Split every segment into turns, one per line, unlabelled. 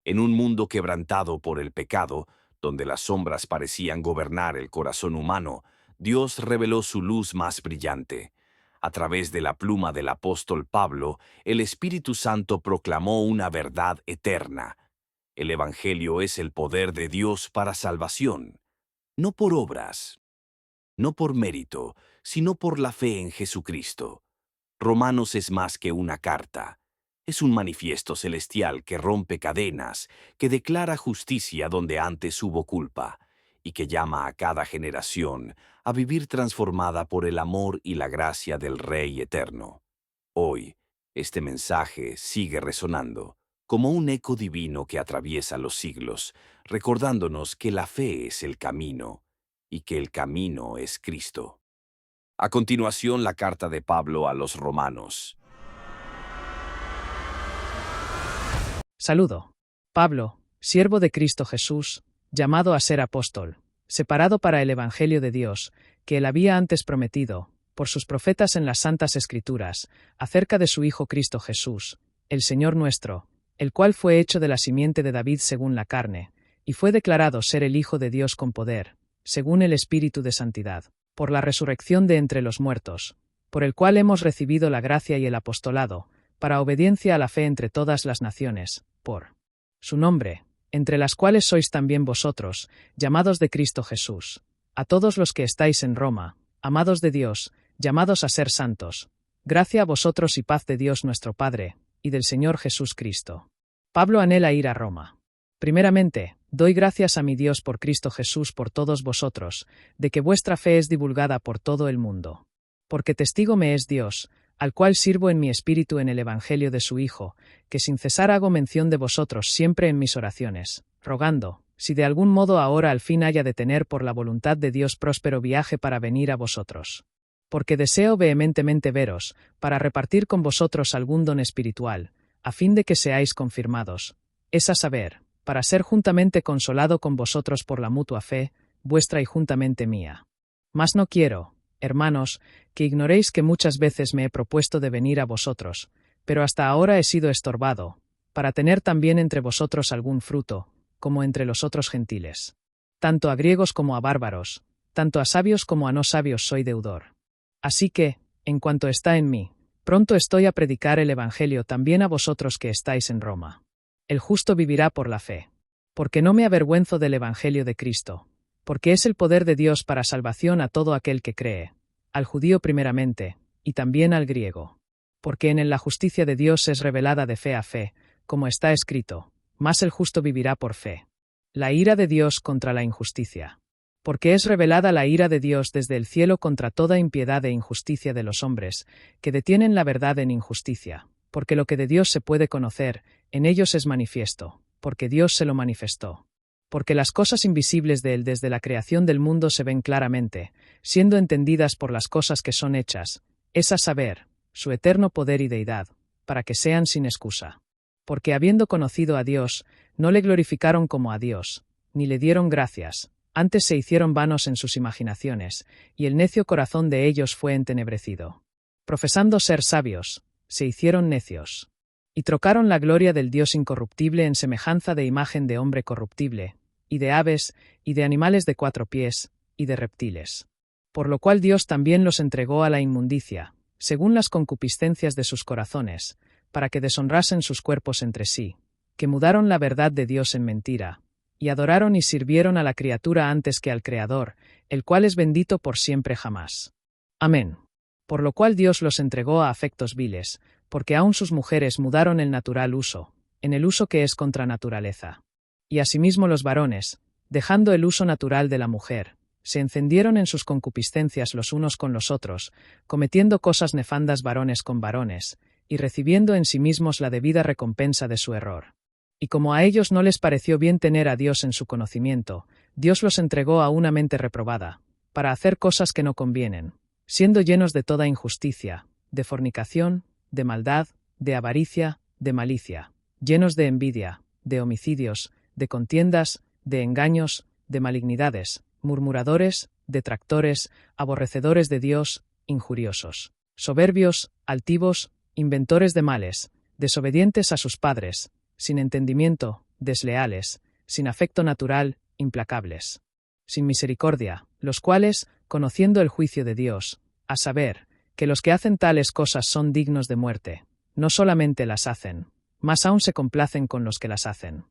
En un mundo quebrantado por el pecado, donde las sombras parecían gobernar el corazón humano, Dios reveló su luz más brillante. A través de la pluma del apóstol Pablo, el Espíritu Santo proclamó una verdad eterna. El Evangelio es el poder de Dios para salvación, no por obras, no por mérito, sino por la fe en Jesucristo. Romanos es más que una carta. Es un manifiesto celestial que rompe cadenas, que declara justicia donde antes hubo culpa, y que llama a cada generación a vivir transformada por el amor y la gracia del Rey eterno. Hoy, este mensaje sigue resonando, como un eco divino que atraviesa los siglos, recordándonos que la fe es el camino, y que el camino es Cristo. A continuación, la carta de Pablo a los Romanos.
Saludo. Pablo, siervo de Cristo Jesús, llamado a ser apóstol, separado para el Evangelio de Dios, que él había antes prometido, por sus profetas en las Santas Escrituras, acerca de su Hijo Cristo Jesús, el Señor nuestro, el cual fue hecho de la simiente de David según la carne, y fue declarado ser el Hijo de Dios con poder, según el Espíritu de Santidad, por la resurrección de entre los muertos, por el cual hemos recibido la gracia y el apostolado, para obediencia a la fe entre todas las naciones, por su nombre, entre las cuales sois también vosotros, llamados de Cristo Jesús, a todos los que estáis en Roma, amados de Dios, llamados a ser santos. Gracia a vosotros y paz de Dios nuestro Padre, y del Señor Jesús Cristo. Pablo anhela ir a Roma. Primeramente, doy gracias a mi Dios por Cristo Jesús por todos vosotros, de que vuestra fe es divulgada por todo el mundo. Porque testigo me es Dios, al cual sirvo en mi espíritu en el Evangelio de su Hijo, que sin cesar hago mención de vosotros siempre en mis oraciones, rogando, si de algún modo ahora al fin haya de tener por la voluntad de Dios próspero viaje para venir a vosotros. Porque deseo vehementemente veros, para repartir con vosotros algún don espiritual, a fin de que seáis confirmados, es a saber, para ser juntamente consolado con vosotros por la mutua fe, vuestra y juntamente mía. Mas no quiero, hermanos, que ignoréis que muchas veces me he propuesto de venir a vosotros, pero hasta ahora he sido estorbado, para tener también entre vosotros algún fruto, como entre los otros gentiles. Tanto a griegos como a bárbaros, tanto a sabios como a no sabios soy deudor. Así que, en cuanto está en mí, pronto estoy a predicar el Evangelio también a vosotros que estáis en Roma. El justo vivirá por la fe. Porque no me avergüenzo del Evangelio de Cristo, porque es el poder de Dios para salvación a todo aquel que cree, al judío primeramente, y también al griego. Porque en él la justicia de Dios es revelada de fe a fe, como está escrito, mas el justo vivirá por fe. La ira de Dios contra la injusticia. Porque es revelada la ira de Dios desde el cielo contra toda impiedad e injusticia de los hombres, que detienen la verdad en injusticia, porque lo que de Dios se puede conocer, en ellos es manifiesto, porque Dios se lo manifestó. Porque las cosas invisibles de él desde la creación del mundo se ven claramente, siendo entendidas por las cosas que son hechas, es a saber, su eterno poder y deidad, para que sean sin excusa. Porque habiendo conocido a Dios, no le glorificaron como a Dios, ni le dieron gracias, antes se hicieron vanos en sus imaginaciones, y el necio corazón de ellos fue entenebrecido. Profesando ser sabios, se hicieron necios. Y trocaron la gloria del Dios incorruptible en semejanza de imagen de hombre corruptible, y de aves, y de animales de 4 pies, y de reptiles. Por lo cual Dios también los entregó a la inmundicia, según las concupiscencias de sus corazones, para que deshonrasen sus cuerpos entre sí, que mudaron la verdad de Dios en mentira, y adoraron y sirvieron a la criatura antes que al Creador, el cual es bendito por siempre jamás. Amén. Por lo cual Dios los entregó a afectos viles, porque aun sus mujeres mudaron el natural uso, en el uso que es contra naturaleza. Y asimismo los varones, dejando el uso natural de la mujer, se encendieron en sus concupiscencias los unos con los otros, cometiendo cosas nefandas varones con varones, y recibiendo en sí mismos la debida recompensa de su error. Y como a ellos no les pareció bien tener a Dios en su conocimiento, Dios los entregó a una mente reprobada, para hacer cosas que no convienen, siendo llenos de toda injusticia, de fornicación, de maldad, de avaricia, de malicia, llenos de envidia, de homicidios, de contiendas, de engaños, de malignidades, murmuradores, detractores, aborrecedores de Dios, injuriosos, soberbios, altivos, inventores de males, desobedientes a sus padres, sin entendimiento, desleales, sin afecto natural, implacables, sin misericordia, los cuales, conociendo el juicio de Dios, a saber, que los que hacen tales cosas son dignos de muerte, no solamente las hacen, mas aún se complacen con los que las hacen.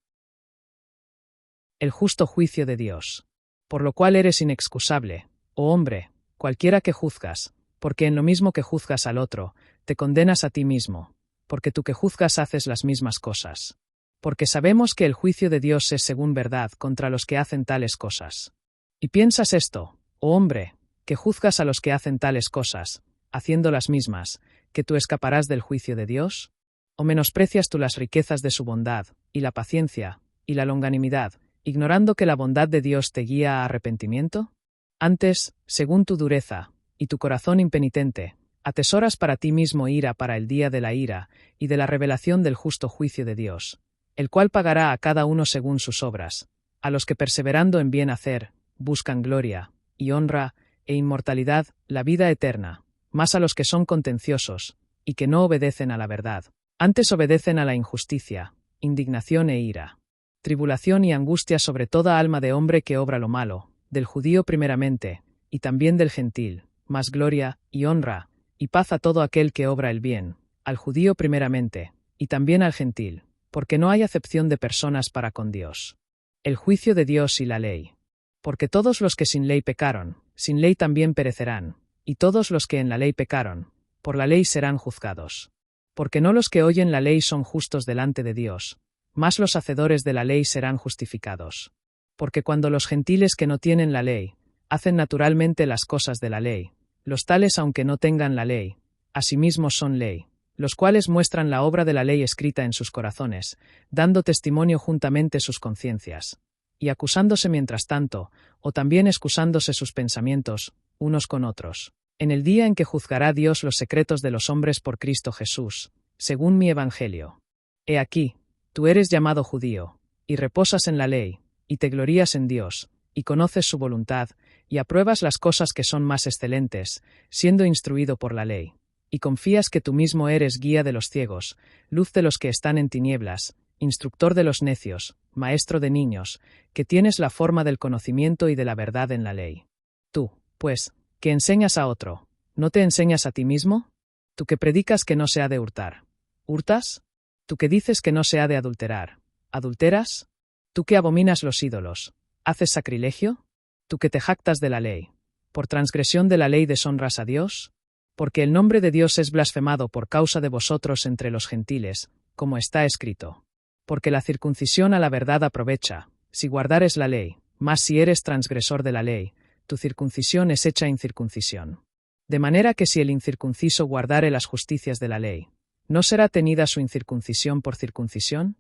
El justo juicio de Dios. Por lo cual eres inexcusable, oh hombre, cualquiera que juzgas, porque en lo mismo que juzgas al otro, te condenas a ti mismo, porque tú que juzgas haces las mismas cosas. Porque sabemos que el juicio de Dios es según verdad contra los que hacen tales cosas. Y piensas esto, oh hombre, que juzgas a los que hacen tales cosas, haciendo las mismas, que tú escaparás del juicio de Dios? ¿O menosprecias tú las riquezas de su bondad, y la paciencia, y la longanimidad, ignorando que la bondad de Dios te guía a arrepentimiento? Antes, según tu dureza, y tu corazón impenitente, atesoras para ti mismo ira para el día de la ira, y de la revelación del justo juicio de Dios, el cual pagará a cada uno según sus obras, a los que perseverando en bien hacer, buscan gloria, y honra, e inmortalidad, la vida eterna, más a los que son contenciosos, y que no obedecen a la verdad, antes obedecen a la injusticia, indignación e ira. Tribulación y angustia sobre toda alma de hombre que obra lo malo, del judío primeramente, y también del gentil, más gloria, y honra, y paz a todo aquel que obra el bien, al judío primeramente, y también al gentil, porque no hay acepción de personas para con Dios. El juicio de Dios y la ley. Porque todos los que sin ley pecaron, sin ley también perecerán, y todos los que en la ley pecaron, por la ley serán juzgados. Porque no los que oyen la ley son justos delante de Dios, mas los hacedores de la ley serán justificados. Porque cuando los gentiles que no tienen la ley, hacen naturalmente las cosas de la ley, los tales aunque no tengan la ley, asimismo son ley, los cuales muestran la obra de la ley escrita en sus corazones, dando testimonio juntamente sus conciencias, y acusándose mientras tanto, o también excusándose sus pensamientos, unos con otros, en el día en que juzgará Dios los secretos de los hombres por Cristo Jesús, según mi evangelio. He aquí, tú eres llamado judío, y reposas en la ley, y te glorías en Dios, y conoces su voluntad, y apruebas las cosas que son más excelentes, siendo instruido por la ley, y confías que tú mismo eres guía de los ciegos, luz de los que están en tinieblas, instructor de los necios, maestro de niños, que tienes la forma del conocimiento y de la verdad en la ley. Tú, pues, que enseñas a otro, ¿no te enseñas a ti mismo? Tú que predicas que no se ha de hurtar, ¿hurtas? Tú que dices que no se ha de adulterar, ¿adulteras? Tú que abominas los ídolos, ¿haces sacrilegio? Tú que te jactas de la ley, ¿por transgresión de la ley deshonras a Dios? Porque el nombre de Dios es blasfemado por causa de vosotros entre los gentiles, como está escrito. Porque la circuncisión a la verdad aprovecha, si guardares la ley, mas si eres transgresor de la ley, tu circuncisión es hecha incircuncisión. De manera que si el incircunciso guardare las justicias de la ley, ¿no será tenida su incircuncisión por circuncisión?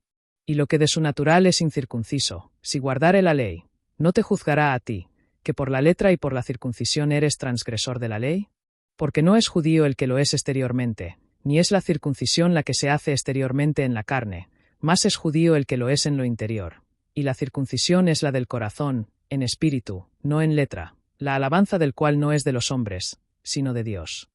Y lo que de su natural es incircunciso, si guardare la ley, ¿no te juzgará a ti, que por la letra y por la circuncisión eres transgresor de la ley? Porque no es judío el que lo es exteriormente, ni es la circuncisión la que se hace exteriormente en la carne, mas es judío el que lo es en lo interior, y la circuncisión es la del corazón, en espíritu, no en letra, la alabanza del cual no es de los hombres, sino de Dios.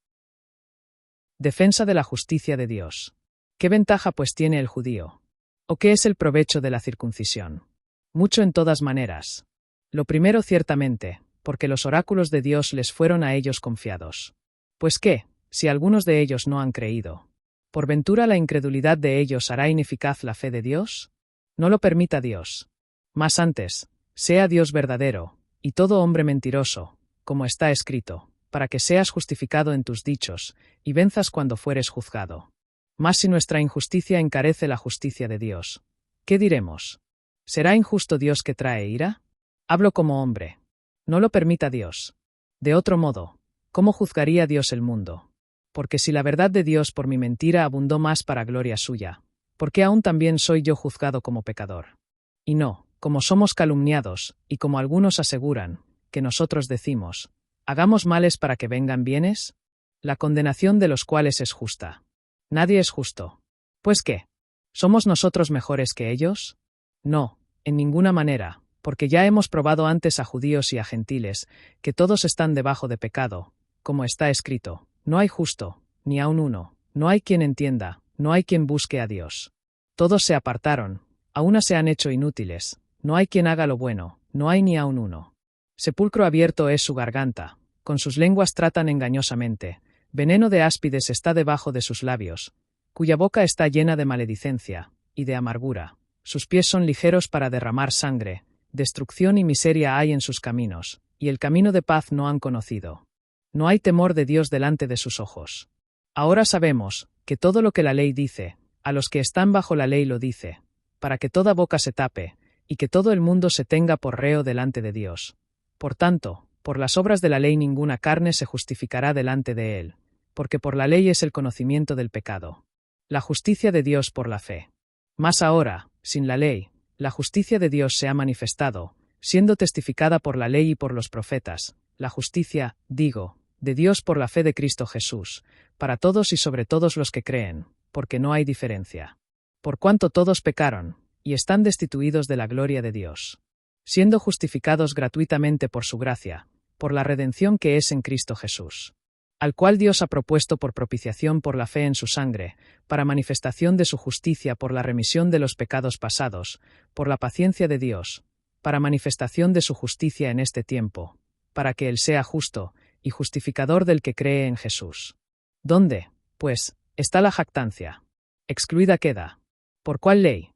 Defensa de la justicia de Dios. ¿Qué ventaja pues tiene el judío? ¿O qué es el provecho de la circuncisión? Mucho en todas maneras. Lo primero ciertamente, porque los oráculos de Dios les fueron a ellos confiados. Pues qué, si algunos de ellos no han creído, ¿por ventura la incredulidad de ellos hará ineficaz la fe de Dios? No lo permita Dios. Mas antes, sea Dios verdadero, y todo hombre mentiroso, como está escrito, para que seas justificado en tus dichos, y venzas cuando fueres juzgado. Mas si nuestra injusticia encarece la justicia de Dios, ¿qué diremos? ¿Será injusto Dios que trae ira? Hablo como hombre. No lo permita Dios. De otro modo, ¿cómo juzgaría Dios el mundo? Porque si la verdad de Dios por mi mentira abundó más para gloria suya, ¿por qué aún también soy yo juzgado como pecador? Y no, como somos calumniados, y como algunos aseguran, que nosotros decimos, ¿hagamos males para que vengan bienes? La condenación de los cuales es justa. Nadie es justo. ¿Pues qué? ¿Somos nosotros mejores que ellos? No, en ninguna manera, porque ya hemos probado antes a judíos y a gentiles, que todos están debajo de pecado, como está escrito, no hay justo, ni aun uno, no hay quien entienda, no hay quien busque a Dios. Todos se apartaron, Aún se han hecho inútiles, no hay quien haga lo bueno, no hay ni aun uno. Sepulcro abierto es su garganta, con sus lenguas tratan engañosamente, veneno de áspides está debajo de sus labios, cuya boca está llena de maledicencia y de amargura. Sus pies son ligeros para derramar sangre, destrucción y miseria hay en sus caminos, y el camino de paz no han conocido. No hay temor de Dios delante de sus ojos. Ahora sabemos que todo lo que la ley dice, a los que están bajo la ley lo dice, para que toda boca se tape, y que todo el mundo se tenga por reo delante de Dios. Por tanto, por las obras de la ley ninguna carne se justificará delante de él, porque por la ley es el conocimiento del pecado. La justicia de Dios por la fe. Mas ahora, sin la ley, la justicia de Dios se ha manifestado, siendo testificada por la ley y por los profetas, la justicia, digo, de Dios por la fe de Cristo Jesús, para todos y sobre todos los que creen, porque no hay diferencia. Por cuanto todos pecaron, y están destituidos de la gloria de Dios, siendo justificados gratuitamente por su gracia, por la redención que es en Cristo Jesús, al cual Dios ha propuesto por propiciación por la fe en su sangre, para manifestación de su justicia por la remisión de los pecados pasados, por la paciencia de Dios, para manifestación de su justicia en este tiempo, para que Él sea justo y justificador del que cree en Jesús. ¿Dónde, pues, está la jactancia? Excluida queda. ¿Por cuál ley?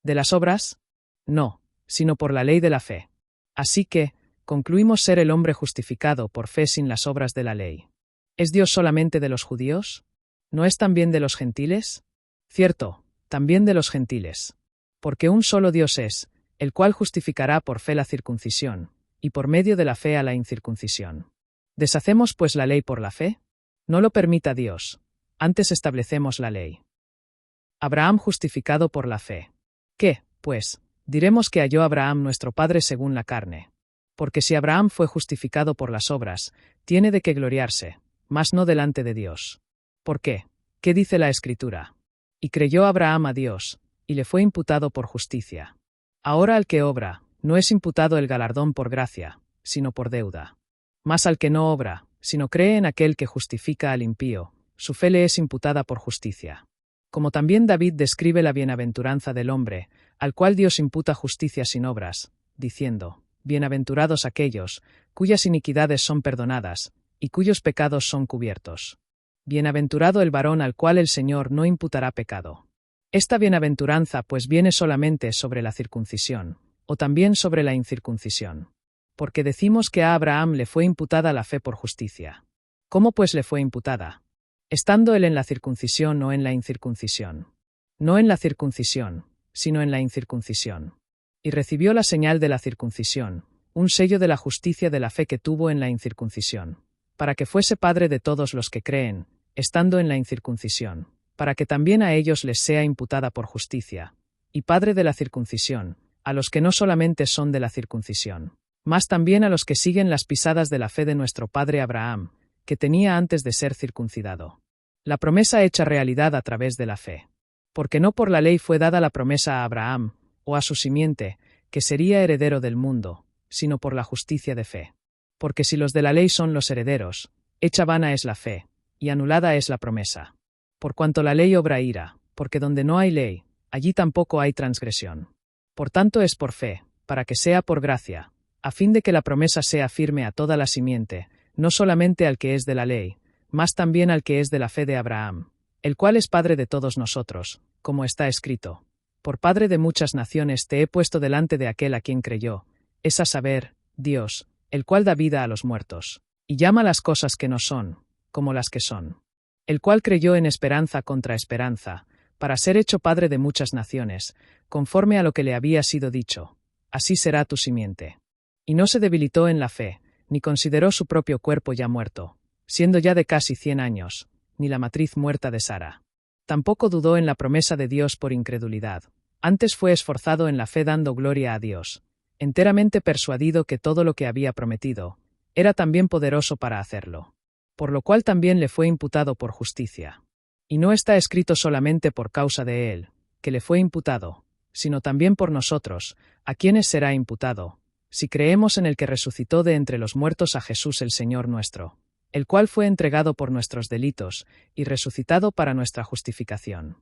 ¿De las obras? No, sino por la ley de la fe. Así que, concluimos ser el hombre justificado por fe sin las obras de la ley. ¿Es Dios solamente de los judíos? ¿No es también de los gentiles? Cierto, también de los gentiles. Porque un solo Dios es, el cual justificará por fe la circuncisión, y por medio de la fe a la incircuncisión. ¿Deshacemos pues la ley por la fe? No lo permita Dios. Antes establecemos la ley. Abraham justificado por la fe. ¿Qué, pues, diremos que halló Abraham nuestro padre según la carne? Porque si Abraham fue justificado por las obras, tiene de qué gloriarse, mas no delante de Dios. ¿Por qué? ¿Qué dice la Escritura? Y creyó Abraham a Dios, y le fue imputado por justicia. Ahora al que obra, no es imputado el galardón por gracia, sino por deuda. Mas al que no obra, sino cree en aquel que justifica al impío, su fe le es imputada por justicia. Como también David describe la bienaventuranza del hombre, al cual Dios imputa justicia sin obras, diciendo: bienaventurados aquellos, cuyas iniquidades son perdonadas, y cuyos pecados son cubiertos. Bienaventurado el varón al cual el Señor no imputará pecado. Esta bienaventuranza pues viene solamente sobre la circuncisión, o también sobre la incircuncisión. Porque decimos que a Abraham le fue imputada la fe por justicia. ¿Cómo pues le fue imputada? Estando él en la circuncisión o en la incircuncisión. No en la circuncisión, sino en la incircuncisión. Y recibió la señal de la circuncisión, un sello de la justicia de la fe que tuvo en la incircuncisión, para que fuese padre de todos los que creen, estando en la incircuncisión, para que también a ellos les sea imputada por justicia, y padre de la circuncisión, a los que no solamente son de la circuncisión, mas también a los que siguen las pisadas de la fe de nuestro padre Abraham, que tenía antes de ser circuncidado. La promesa hecha realidad a través de la fe. Porque no por la ley fue dada la promesa a Abraham, o a su simiente, que sería heredero del mundo, sino por la justicia de fe. Porque si los de la ley son los herederos, hecha vana es la fe, y anulada es la promesa. Por cuanto la ley obra ira, porque donde no hay ley, allí tampoco hay transgresión. Por tanto es por fe, para que sea por gracia, a fin de que la promesa sea firme a toda la simiente, no solamente al que es de la ley, mas también al que es de la fe de Abraham, el cual es padre de todos nosotros, como está escrito: por padre de muchas naciones te he puesto delante de aquel a quien creyó, es a saber, Dios, el cual da vida a los muertos, y llama las cosas que no son, como las que son. El cual creyó en esperanza contra esperanza, para ser hecho padre de muchas naciones, conforme a lo que le había sido dicho: así será tu simiente. Y no se debilitó en la fe, ni consideró su propio cuerpo ya muerto, siendo ya de casi 100 años, ni la matriz muerta de Sara. Tampoco dudó en la promesa de Dios por incredulidad, antes fue esforzado en la fe dando gloria a Dios, enteramente persuadido que todo lo que había prometido, era también poderoso para hacerlo. Por lo cual también le fue imputado por justicia. Y no está escrito solamente por causa de él, que le fue imputado, sino también por nosotros, a quienes será imputado, si creemos en el que resucitó de entre los muertos a Jesús el Señor nuestro, el cual fue entregado por nuestros delitos, y resucitado para nuestra justificación.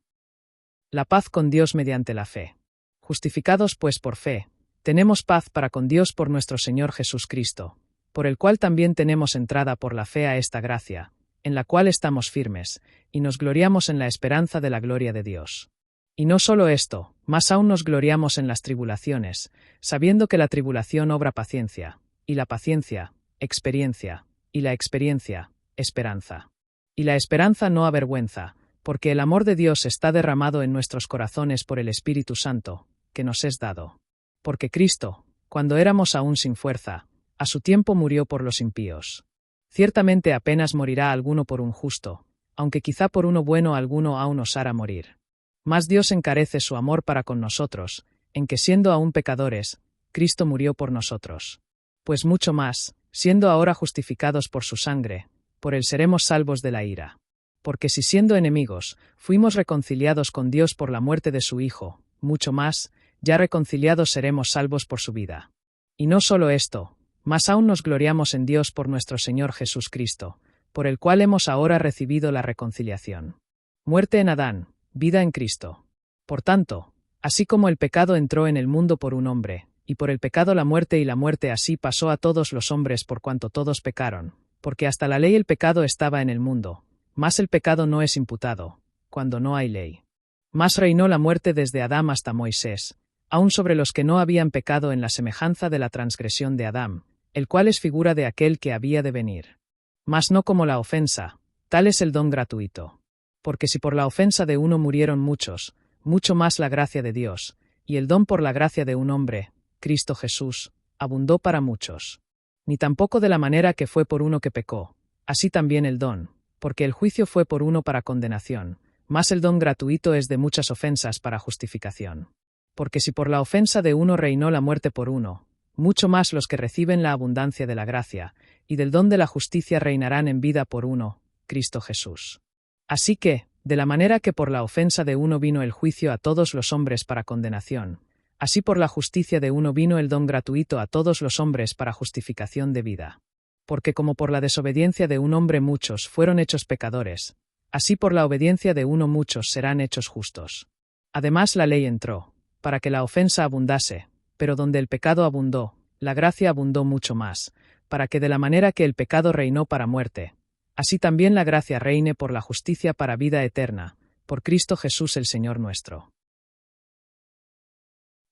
La paz con Dios mediante la fe. Justificados pues por fe, tenemos paz para con Dios por nuestro Señor Jesucristo, por el cual también tenemos entrada por la fe a esta gracia, en la cual estamos firmes, y nos gloriamos en la esperanza de la gloria de Dios. Y no solo esto, más aún nos gloriamos en las tribulaciones, sabiendo que la tribulación obra paciencia, y la paciencia, experiencia, y la experiencia, esperanza. Y la esperanza no avergüenza, porque el amor de Dios está derramado en nuestros corazones por el Espíritu Santo, que nos es dado. Porque Cristo, cuando éramos aún sin fuerza, a su tiempo murió por los impíos. Ciertamente apenas morirá alguno por un justo, aunque quizá por uno bueno alguno aún osara morir. Mas Dios encarece su amor para con nosotros, en que siendo aún pecadores, Cristo murió por nosotros. Pues mucho más, siendo ahora justificados por su sangre, por él seremos salvos de la ira. Porque si siendo enemigos, fuimos reconciliados con Dios por la muerte de su Hijo, mucho más, ya reconciliados seremos salvos por su vida. Y no solo esto, mas aún nos gloriamos en Dios por nuestro Señor Jesucristo, por el cual hemos ahora recibido la reconciliación. Muerte en Adán, vida en Cristo. Por tanto, así como el pecado entró en el mundo por un hombre, y por el pecado la muerte y la muerte así pasó a todos los hombres por cuanto todos pecaron, porque hasta la ley el pecado estaba en el mundo, mas el pecado no es imputado, cuando no hay ley. Mas reinó la muerte desde Adán hasta Moisés, aun sobre los que no habían pecado en la semejanza de la transgresión de Adán, el cual es figura de aquel que había de venir. Mas no como la ofensa, tal es el don gratuito. Porque si por la ofensa de uno murieron muchos, mucho más la gracia de Dios, y el don por la gracia de un hombre, Cristo Jesús, abundó para muchos. Ni tampoco de la manera que fue por uno que pecó, así también el don, porque el juicio fue por uno para condenación, mas el don gratuito es de muchas ofensas para justificación. Porque si por la ofensa de uno reinó la muerte por uno, mucho más los que reciben la abundancia de la gracia, y del don de la justicia reinarán en vida por uno, Cristo Jesús. Así que, de la manera que por la ofensa de uno vino el juicio a todos los hombres para condenación, así por la justicia de uno vino el don gratuito a todos los hombres para justificación de vida. Porque como por la desobediencia de un hombre muchos fueron hechos pecadores, así por la obediencia de uno muchos serán hechos justos. Además la ley entró, para que la ofensa abundase, pero donde el pecado abundó, la gracia abundó mucho más, para que de la manera que el pecado reinó para muerte, así también la gracia reine por la justicia para vida eterna, por Cristo Jesús el Señor nuestro.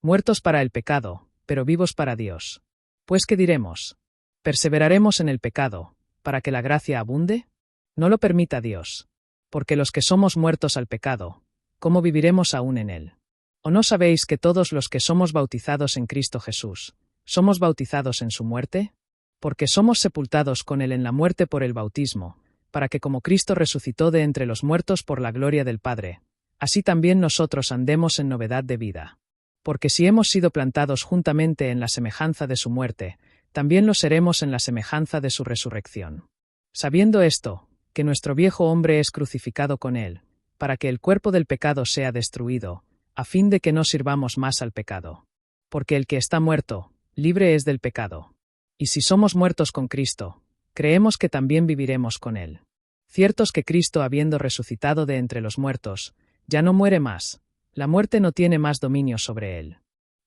Muertos para el pecado, pero vivos para Dios. Pues ¿qué diremos? ¿Perseveraremos en el pecado, para que la gracia abunde? No lo permita Dios. Porque los que somos muertos al pecado, ¿cómo viviremos aún en él? ¿O no sabéis que todos los que somos bautizados en Cristo Jesús, somos bautizados en su muerte? Porque somos sepultados con él en la muerte por el bautismo, para que como Cristo resucitó de entre los muertos por la gloria del Padre, así también nosotros andemos en novedad de vida. Porque si hemos sido plantados juntamente en la semejanza de su muerte, también lo seremos en la semejanza de su resurrección. Sabiendo esto, que nuestro viejo hombre es crucificado con él, para que el cuerpo del pecado sea destruido, a fin de que no sirvamos más al pecado. Porque el que está muerto, libre es del pecado. Y si somos muertos con Cristo, creemos que también viviremos con él. Ciertos que Cristo, habiendo resucitado de entre los muertos, ya no muere más, la muerte no tiene más dominio sobre él.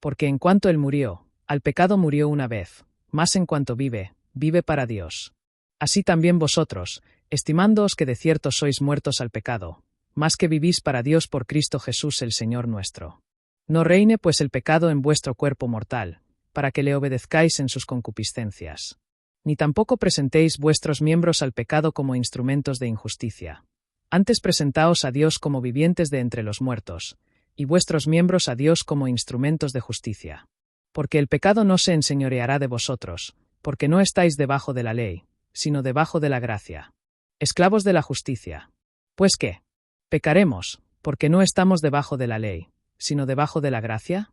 Porque en cuanto él murió, al pecado murió una vez, mas en cuanto vive, vive para Dios. Así también vosotros, estimándoos que de cierto sois muertos al pecado, mas que vivís para Dios por Cristo Jesús el Señor nuestro. No reine pues el pecado en vuestro cuerpo mortal, para que le obedezcáis en sus concupiscencias. Ni tampoco presentéis vuestros miembros al pecado como instrumentos de injusticia. Antes presentaos a Dios como vivientes de entre los muertos, y vuestros miembros a Dios como instrumentos de justicia. Porque el pecado no se enseñoreará de vosotros, porque no estáis debajo de la ley, sino debajo de la gracia. Esclavos de la justicia. ¿Pues qué? ¿Pecaremos, porque no estamos debajo de la ley, sino debajo de la gracia?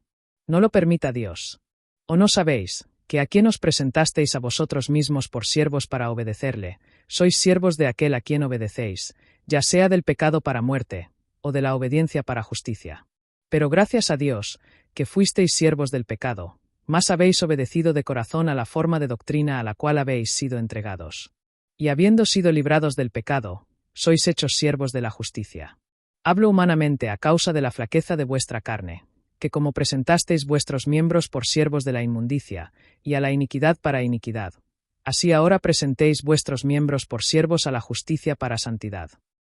No lo permita Dios. ¿O no sabéis, que a quien os presentasteis a vosotros mismos por siervos para obedecerle, sois siervos de aquel a quien obedecéis, ya sea del pecado para muerte, o de la obediencia para justicia? Pero gracias a Dios, que fuisteis siervos del pecado, mas habéis obedecido de corazón a la forma de doctrina a la cual habéis sido entregados. Y habiendo sido librados del pecado, sois hechos siervos de la justicia. Hablo humanamente a causa de la flaqueza de vuestra carne, que como presentasteis vuestros miembros por siervos de la inmundicia, y a la iniquidad para iniquidad, así ahora presentéis vuestros miembros por siervos a la justicia para santidad.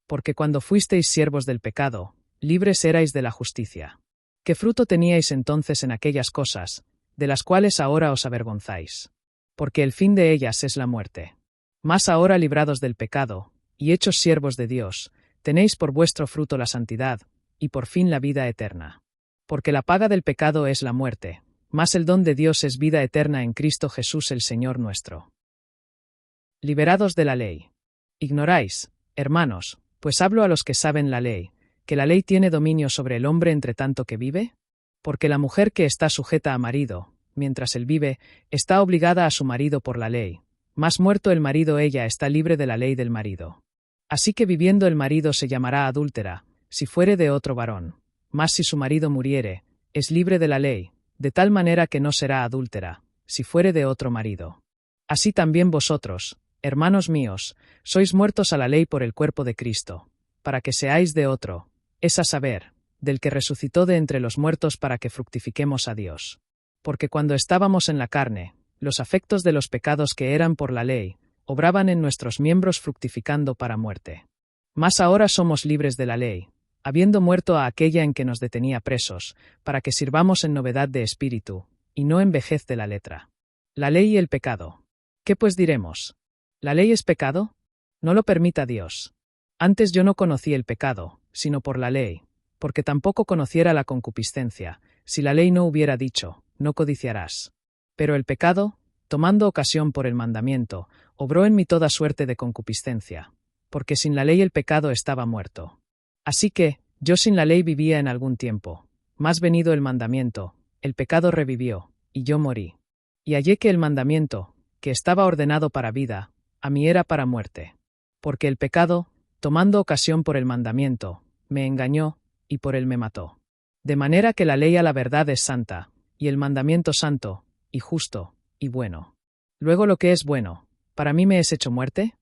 Porque cuando fuisteis siervos del pecado, libres erais de la justicia. ¿Qué fruto teníais entonces en aquellas cosas, de las cuales ahora os avergonzáis? Porque el fin de ellas es la muerte. Mas ahora librados del pecado, y hechos siervos de Dios, tenéis por vuestro fruto la santidad, y por fin la vida eterna. Porque la paga del pecado es la muerte, mas el don de Dios es vida eterna en Cristo Jesús el Señor nuestro. Liberados de la ley. Ignoráis, hermanos, pues hablo a los que saben la ley, que la ley tiene dominio sobre el hombre entre tanto que vive? Porque la mujer que está sujeta a marido, mientras él vive, está obligada a su marido por la ley, mas muerto el marido ella está libre de la ley del marido. Así que viviendo el marido se llamará adúltera, si fuere de otro varón, mas si su marido muriere, es libre de la ley, de tal manera que no será adúltera, si fuere de otro marido. Así también vosotros, hermanos míos, sois muertos a la ley por el cuerpo de Cristo, para que seáis de otro, es a saber, del que resucitó de entre los muertos para que fructifiquemos a Dios. Porque cuando estábamos en la carne, los afectos de los pecados que eran por la ley, obraban en nuestros miembros fructificando para muerte. Mas ahora somos libres de la ley, habiendo muerto a aquella en que nos detenía presos, para que sirvamos en novedad de espíritu, y no en vejez de la letra. La ley y el pecado. ¿Qué pues diremos? ¿La ley es pecado? No lo permita Dios. Antes yo no conocí el pecado, sino por la ley, porque tampoco conociera la concupiscencia, si la ley no hubiera dicho, no codiciarás. Pero el pecado, tomando ocasión por el mandamiento, obró en mí toda suerte de concupiscencia, porque sin la ley el pecado estaba muerto. Así que, yo sin la ley vivía en algún tiempo, mas venido el mandamiento, el pecado revivió, y yo morí. Y hallé que el mandamiento, que estaba ordenado para vida, a mí era para muerte. Porque el pecado, tomando ocasión por el mandamiento, me engañó, y por él me mató. De manera que la ley a la verdad es santa, y el mandamiento santo, y justo, y bueno. Luego lo que es bueno, ¿para mí me es hecho muerte?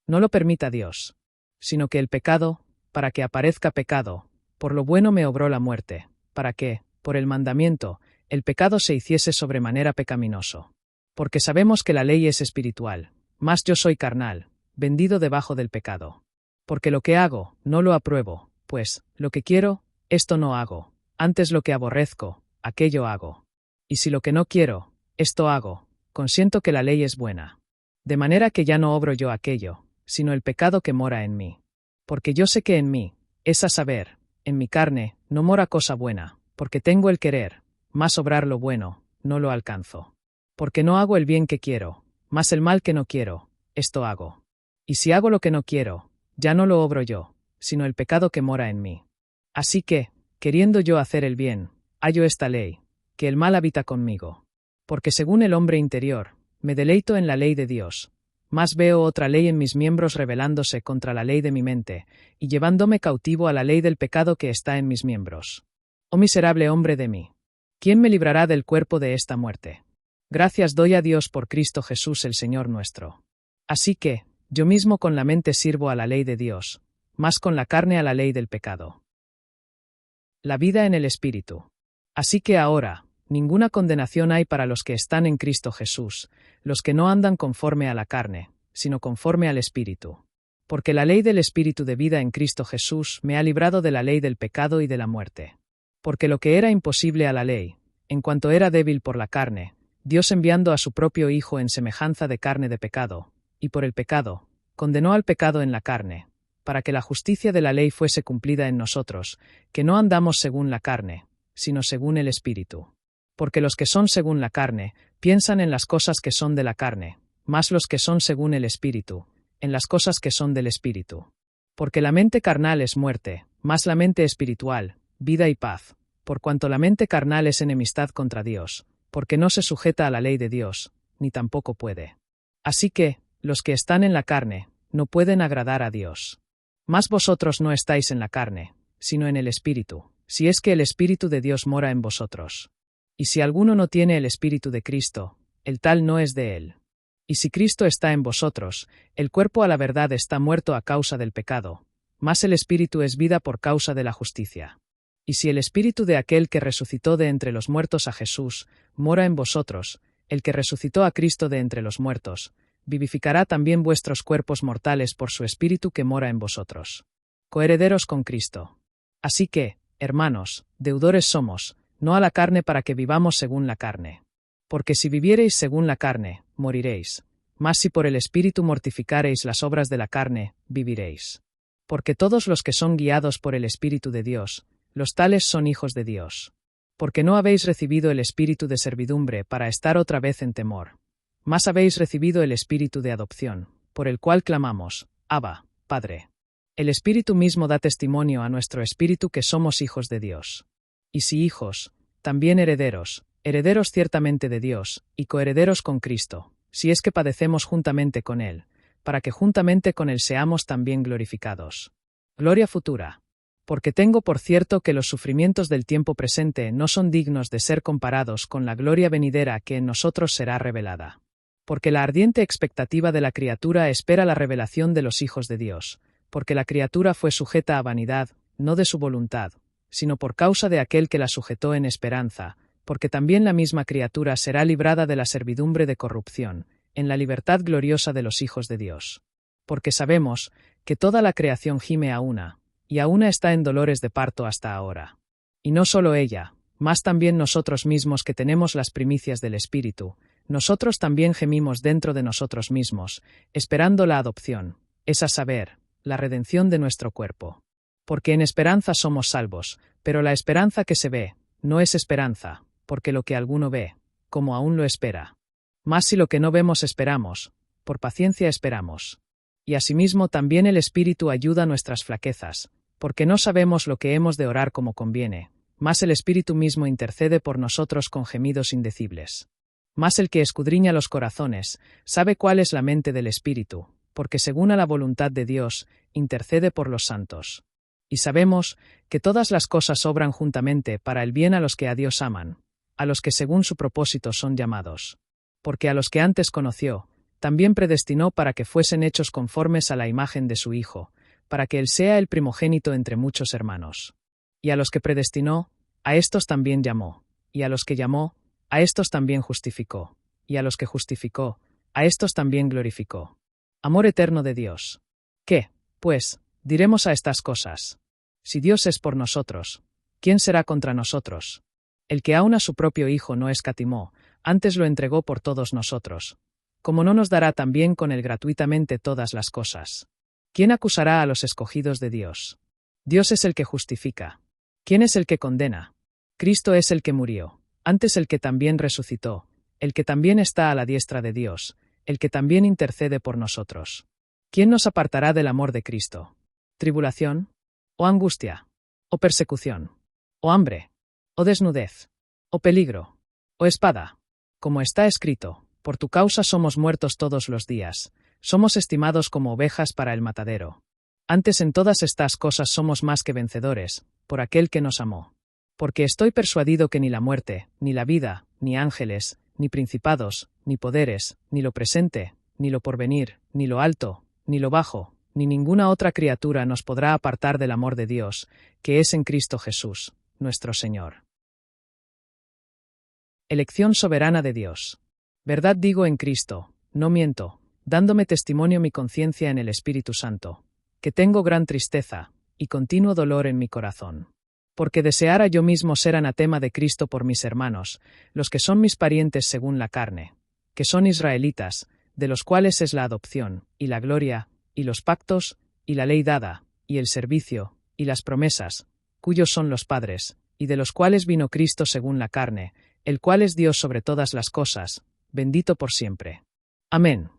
No lo permita Dios. Sino que el pecado, para que aparezca pecado, por lo bueno me obró la muerte, para que, por el mandamiento, el pecado se hiciese sobremanera pecaminoso. Porque sabemos que la ley es espiritual, mas yo soy carnal, vendido debajo del pecado. Porque lo que hago, no lo apruebo, pues, lo que quiero, esto no hago, antes lo que aborrezco, aquello hago. Y si lo que no quiero, esto hago, consiento que la ley es buena. De manera que ya no obro yo aquello, sino el pecado que mora en mí. Porque yo sé que en mí, es a saber, en mi carne, no mora cosa buena, porque tengo el querer, mas obrar lo bueno, no lo alcanzo. Porque no hago el bien que quiero, mas el mal que no quiero, esto hago. Y si hago lo que no quiero, ya no lo obro yo, sino el pecado que mora en mí. Así que, queriendo yo hacer el bien, hallo esta ley, que el mal habita conmigo. Porque según el hombre interior, me deleito en la ley de Dios, mas veo otra ley en mis miembros rebelándose contra la ley de mi mente, y llevándome cautivo a la ley del pecado que está en mis miembros. Oh miserable hombre de mí, ¿quién me librará del cuerpo de esta muerte? Gracias doy a Dios por Cristo Jesús el Señor nuestro. Así que, yo mismo con la mente sirvo a la ley de Dios, mas con la carne a la ley del pecado. La vida en el Espíritu. Así que ahora, ninguna condenación hay para los que están en Cristo Jesús, los que no andan conforme a la carne, sino conforme al Espíritu. Porque la ley del Espíritu de vida en Cristo Jesús me ha librado de la ley del pecado y de la muerte. Porque lo que era imposible a la ley, en cuanto era débil por la carne, Dios enviando a su propio Hijo en semejanza de carne de pecado, y por el pecado, condenó al pecado en la carne, para que la justicia de la ley fuese cumplida en nosotros, que no andamos según la carne, sino según el Espíritu. Porque los que son según la carne, piensan en las cosas que son de la carne, mas los que son según el Espíritu, en las cosas que son del Espíritu. Porque la mente carnal es muerte, mas la mente espiritual, vida y paz, por cuanto la mente carnal es enemistad contra Dios, porque no se sujeta a la ley de Dios, ni tampoco puede. Así que, los que están en la carne, no pueden agradar a Dios. Mas vosotros no estáis en la carne, sino en el Espíritu, si es que el Espíritu de Dios mora en vosotros. Y si alguno no tiene el Espíritu de Cristo, el tal no es de él. Y si Cristo está en vosotros, el cuerpo a la verdad está muerto a causa del pecado, mas el Espíritu es vida por causa de la justicia. Y si el Espíritu de aquel que resucitó de entre los muertos a Jesús mora en vosotros, el que resucitó a Cristo de entre los muertos, vivificará también vuestros cuerpos mortales por su Espíritu que mora en vosotros. Coherederos con Cristo. Así que, hermanos, deudores somos, no a la carne para que vivamos según la carne. Porque si viviereis según la carne, moriréis. Mas si por el Espíritu mortificareis las obras de la carne, viviréis. Porque todos los que son guiados por el Espíritu de Dios, los tales son hijos de Dios. Porque no habéis recibido el espíritu de servidumbre para estar otra vez en temor. Mas habéis recibido el espíritu de adopción, por el cual clamamos, Abba, Padre. El Espíritu mismo da testimonio a nuestro espíritu que somos hijos de Dios. Y si hijos, también herederos, herederos ciertamente de Dios, y coherederos con Cristo, si es que padecemos juntamente con Él, para que juntamente con Él seamos también glorificados. Gloria futura. Porque tengo por cierto que los sufrimientos del tiempo presente no son dignos de ser comparados con la gloria venidera que en nosotros será revelada. Porque la ardiente expectativa de la criatura espera la revelación de los hijos de Dios, porque la criatura fue sujeta a vanidad, no de su voluntad, sino por causa de aquel que la sujetó en esperanza, porque también la misma criatura será librada de la servidumbre de corrupción, en la libertad gloriosa de los hijos de Dios. Porque sabemos que toda la creación gime a una, y a una está en dolores de parto hasta ahora. Y no solo ella, mas también nosotros mismos que tenemos las primicias del Espíritu, nosotros también gemimos dentro de nosotros mismos, esperando la adopción, es a saber, la redención de nuestro cuerpo. Porque en esperanza somos salvos, pero la esperanza que se ve, no es esperanza, porque lo que alguno ve, como aún lo espera. Mas si lo que no vemos esperamos, por paciencia esperamos. Y asimismo también el Espíritu ayuda nuestras flaquezas, porque no sabemos lo que hemos de orar como conviene, mas el Espíritu mismo intercede por nosotros con gemidos indecibles. Mas el que escudriña los corazones, sabe cuál es la mente del Espíritu, porque según a la voluntad de Dios, intercede por los santos. Y sabemos que todas las cosas obran juntamente para el bien a los que a Dios aman, a los que según su propósito son llamados. Porque a los que antes conoció, también predestinó para que fuesen hechos conformes a la imagen de su Hijo, para que Él sea el primogénito entre muchos hermanos. Y a los que predestinó, a éstos también llamó, y a los que llamó, a éstos también justificó, y a los que justificó, a éstos también glorificó. Amor eterno de Dios. ¿Qué, pues, diremos a estas cosas? Si Dios es por nosotros, ¿quién será contra nosotros? El que aun a su propio Hijo no escatimó, antes lo entregó por todos nosotros. ¿Cómo no nos dará también con él gratuitamente todas las cosas? ¿Quién acusará a los escogidos de Dios? Dios es el que justifica. ¿Quién es el que condena? Cristo es el que murió, antes el que también resucitó, el que también está a la diestra de Dios, el que también intercede por nosotros. ¿Quién nos apartará del amor de Cristo? ¿Tribulación? ¿O angustia? ¿O persecución? ¿O hambre? ¿O desnudez? ¿O peligro? ¿O espada? Como está escrito, por tu causa somos muertos todos los días, somos estimados como ovejas para el matadero. Antes en todas estas cosas somos más que vencedores, por aquel que nos amó. Porque estoy persuadido que ni la muerte, ni la vida, ni ángeles, ni principados, ni poderes, ni lo presente, ni lo porvenir, ni lo alto, ni lo bajo, ni ninguna otra criatura nos podrá apartar del amor de Dios, que es en Cristo Jesús, nuestro Señor. Elección soberana de Dios. Verdad digo en Cristo, no miento, dándome testimonio mi conciencia en el Espíritu Santo, que tengo gran tristeza y continuo dolor en mi corazón. Porque deseara yo mismo ser anatema de Cristo por mis hermanos, los que son mis parientes según la carne, que son israelitas, de los cuales es la adopción, y la gloria, y los pactos, y la ley dada, y el servicio, y las promesas, cuyos son los padres, y de los cuales vino Cristo según la carne, el cual es Dios sobre todas las cosas, bendito por siempre. Amén.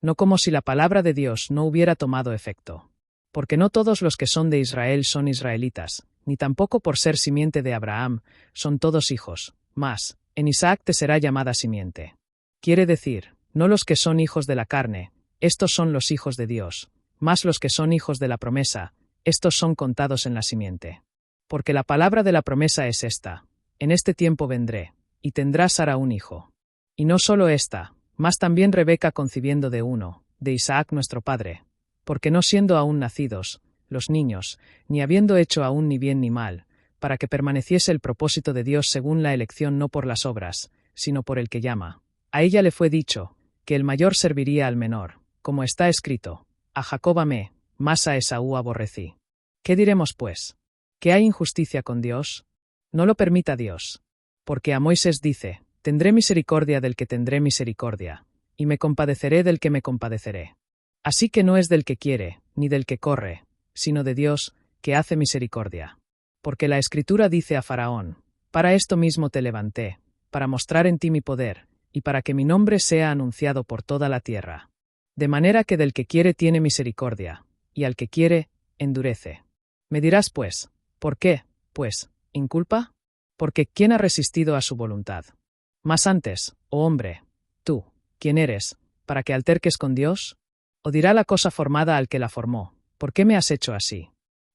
No como si la palabra de Dios no hubiera tomado efecto. Porque no todos los que son de Israel son israelitas, ni tampoco por ser simiente de Abraham, son todos hijos, mas, en Isaac te será llamada simiente. Quiere decir, no los que son hijos de la carne, estos son los hijos de Dios, mas los que son hijos de la promesa, estos son contados en la simiente. Porque la palabra de la promesa es esta: en este tiempo vendré, y tendrá Sara un hijo. Y no solo esta, mas también Rebeca concibiendo de uno, de Isaac nuestro padre, porque no siendo aún nacidos, los niños, ni habiendo hecho aún ni bien ni mal, para que permaneciese el propósito de Dios según la elección no por las obras, sino por el que llama. A ella le fue dicho, que el mayor serviría al menor, como está escrito, a Jacob amé, mas a Esaú aborrecí. ¿Qué diremos pues? ¿Que hay injusticia con Dios? No lo permita Dios. Porque a Moisés dice, tendré misericordia del que tendré misericordia, y me compadeceré del que me compadeceré. Así que no es del que quiere, ni del que corre, sino de Dios, que hace misericordia. Porque la Escritura dice a Faraón, para esto mismo te levanté, para mostrar en ti mi poder, y para que mi nombre sea anunciado por toda la tierra. De manera que del que quiere tiene misericordia, y al que quiere, endurece. Me dirás pues, ¿por qué, pues, inculpa? Porque ¿quién ha resistido a su voluntad? Mas antes, oh hombre, tú, ¿quién eres, para que alterques con Dios? ¿O dirá la cosa formada al que la formó, ¿por qué me has hecho así?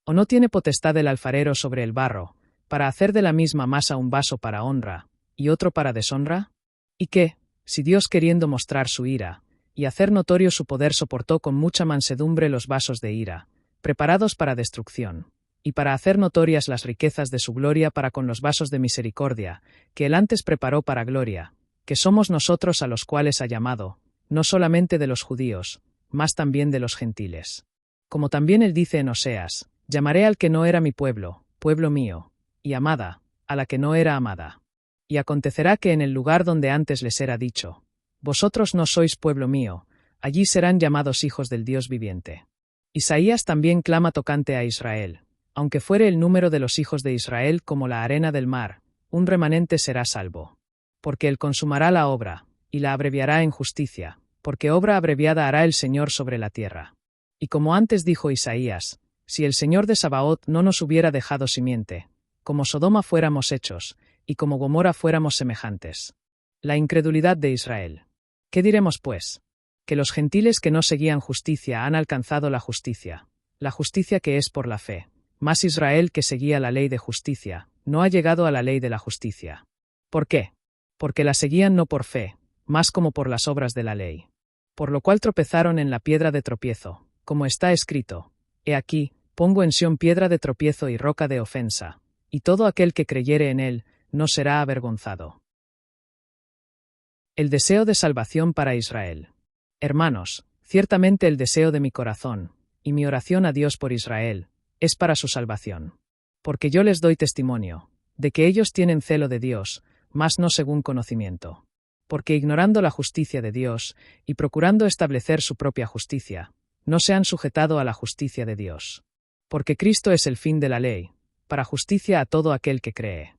¿O no tiene potestad el alfarero sobre el barro, para hacer de la misma masa un vaso para honra, y otro para deshonra? ¿Y qué, si Dios queriendo mostrar su ira, y hacer notorio su poder soportó con mucha mansedumbre los vasos de ira, preparados para destrucción, y para hacer notorias las riquezas de su gloria para con los vasos de misericordia, que él antes preparó para gloria, que somos nosotros a los cuales ha llamado, no solamente de los judíos, mas también de los gentiles? Como también él dice en Oseas, llamaré al que no era mi pueblo, pueblo mío, y amada, a la que no era amada. Y acontecerá que en el lugar donde antes les era dicho, vosotros no sois pueblo mío, allí serán llamados hijos del Dios viviente. Isaías también clama tocante a Israel, aunque fuere el número de los hijos de Israel como la arena del mar, un remanente será salvo. Porque él consumará la obra, y la abreviará en justicia, porque obra abreviada hará el Señor sobre la tierra. Y como antes dijo Isaías, si el Señor de Sabaoth no nos hubiera dejado simiente, como Sodoma fuéramos hechos, y como Gomorra fuéramos semejantes. La incredulidad de Israel. ¿Qué diremos pues? Que los gentiles que no seguían justicia han alcanzado la justicia que es por la fe, mas Israel que seguía la ley de justicia, no ha llegado a la ley de la justicia. ¿Por qué? Porque la seguían no por fe, mas como por las obras de la ley. Por lo cual tropezaron en la piedra de tropiezo, como está escrito, he aquí, pongo en Sión piedra de tropiezo y roca de ofensa, y todo aquel que creyere en él, no será avergonzado. El deseo de salvación para Israel. Hermanos, ciertamente el deseo de mi corazón, y mi oración a Dios por Israel, es para su salvación. Porque yo les doy testimonio, de que ellos tienen celo de Dios, mas no según conocimiento. Porque ignorando la justicia de Dios, y procurando establecer su propia justicia, no se han sujetado a la justicia de Dios. Porque Cristo es el fin de la ley, para justicia a todo aquel que cree.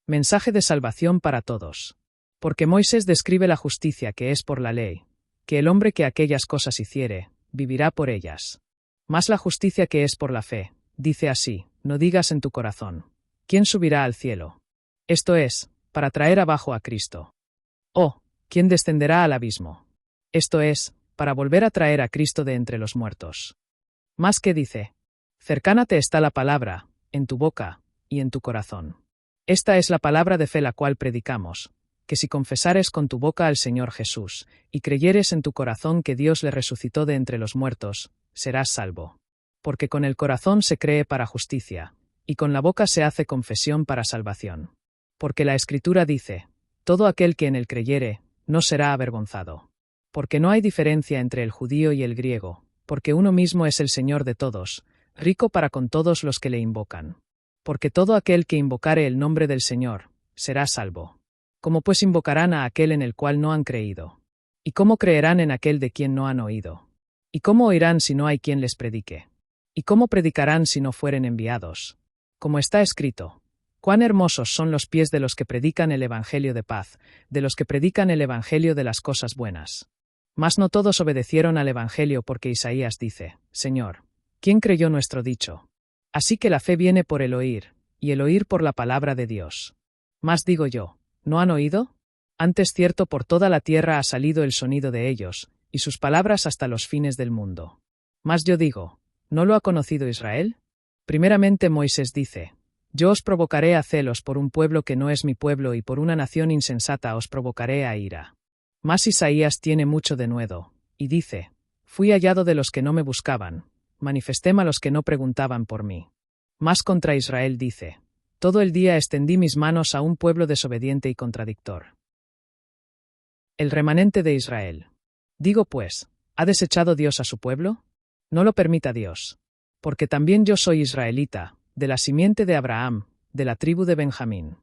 Mensaje de salvación para todos. Porque Moisés describe la justicia que es por la ley, que el hombre que aquellas cosas hiciere, vivirá por ellas. Mas la justicia que es por la fe, dice así, no digas en tu corazón, ¿quién subirá al cielo? Esto es, para traer abajo a Cristo. ¿O, quién descenderá al abismo? Esto es, para volver a traer a Cristo de entre los muertos. Mas que dice, cercana te está la palabra, en tu boca, y en tu corazón. Esta es la palabra de fe la cual predicamos, que si confesares con tu boca al Señor Jesús, y creyeres en tu corazón que Dios le resucitó de entre los muertos, serás salvo. Porque con el corazón se cree para justicia, y con la boca se hace confesión para salvación. Porque la Escritura dice, todo aquel que en él creyere, no será avergonzado. Porque no hay diferencia entre el judío y el griego, porque uno mismo es el Señor de todos, rico para con todos los que le invocan. Porque todo aquel que invocare el nombre del Señor, será salvo. ¿Cómo pues invocarán a aquel en el cual no han creído? ¿Y cómo creerán en aquel de quien no han oído? ¿Y cómo oirán si no hay quien les predique? ¿Y cómo predicarán si no fueren enviados? Como está escrito, cuán hermosos son los pies de los que predican el evangelio de paz, de los que predican el evangelio de las cosas buenas. Mas no todos obedecieron al evangelio porque Isaías dice, Señor, ¿quién creyó nuestro dicho? Así que la fe viene por el oír, y el oír por la palabra de Dios. Mas digo yo, ¿no han oído? Antes cierto por toda la tierra ha salido el sonido de ellos, y sus palabras hasta los fines del mundo. Mas yo digo, ¿no lo ha conocido Israel? Primeramente Moisés dice, yo os provocaré a celos por un pueblo que no es mi pueblo y por una nación insensata os provocaré a ira. Mas Isaías tiene mucho denuedo, y dice, fui hallado de los que no me buscaban, manifestéme a los que no preguntaban por mí. Mas contra Israel dice, Todo el día extendí mis manos a un pueblo desobediente y contradictor. El remanente de Israel. Digo pues, ¿ha desechado Dios a su pueblo? No lo permita Dios. Porque también yo soy israelita, de la simiente de Abraham, de la tribu de Benjamín.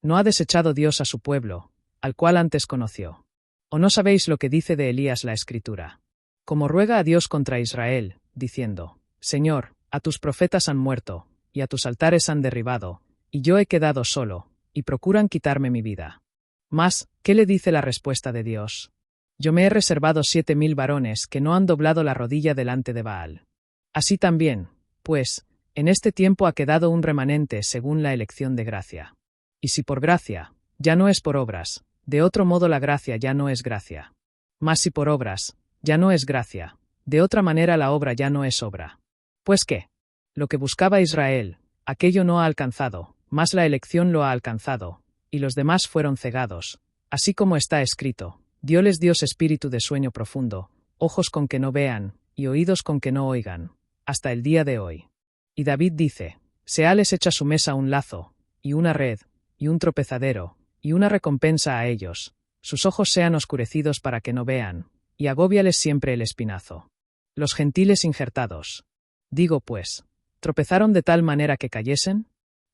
¿No ha desechado Dios a su pueblo, al cual antes conoció? ¿O no sabéis lo que dice de Elías la Escritura? Como ruega a Dios contra Israel, diciendo, Señor, a tus profetas han muerto, y a tus altares han derribado, y yo he quedado solo, y procuran quitarme mi vida. Mas, ¿qué le dice la respuesta de Dios? Yo me he reservado 7,000 varones que no han doblado la rodilla delante de Baal. Así también, pues, en este tiempo ha quedado un remanente según la elección de gracia. Y si por gracia, ya no es por obras, de otro modo la gracia ya no es gracia. Mas si por obras, ya no es gracia, de otra manera la obra ya no es obra. Pues qué, lo que buscaba Israel, aquello no ha alcanzado, mas la elección lo ha alcanzado, y los demás fueron cegados, así como está escrito, dióles Dios espíritu de sueño profundo, ojos con que no vean, y oídos con que no oigan, hasta el día de hoy. Y David dice, seales echa su mesa un lazo, y una red, y un tropezadero, y una recompensa a ellos, sus ojos sean oscurecidos para que no vean, y agóbiales siempre el espinazo. Los gentiles injertados. Digo pues, ¿tropezaron de tal manera que cayesen?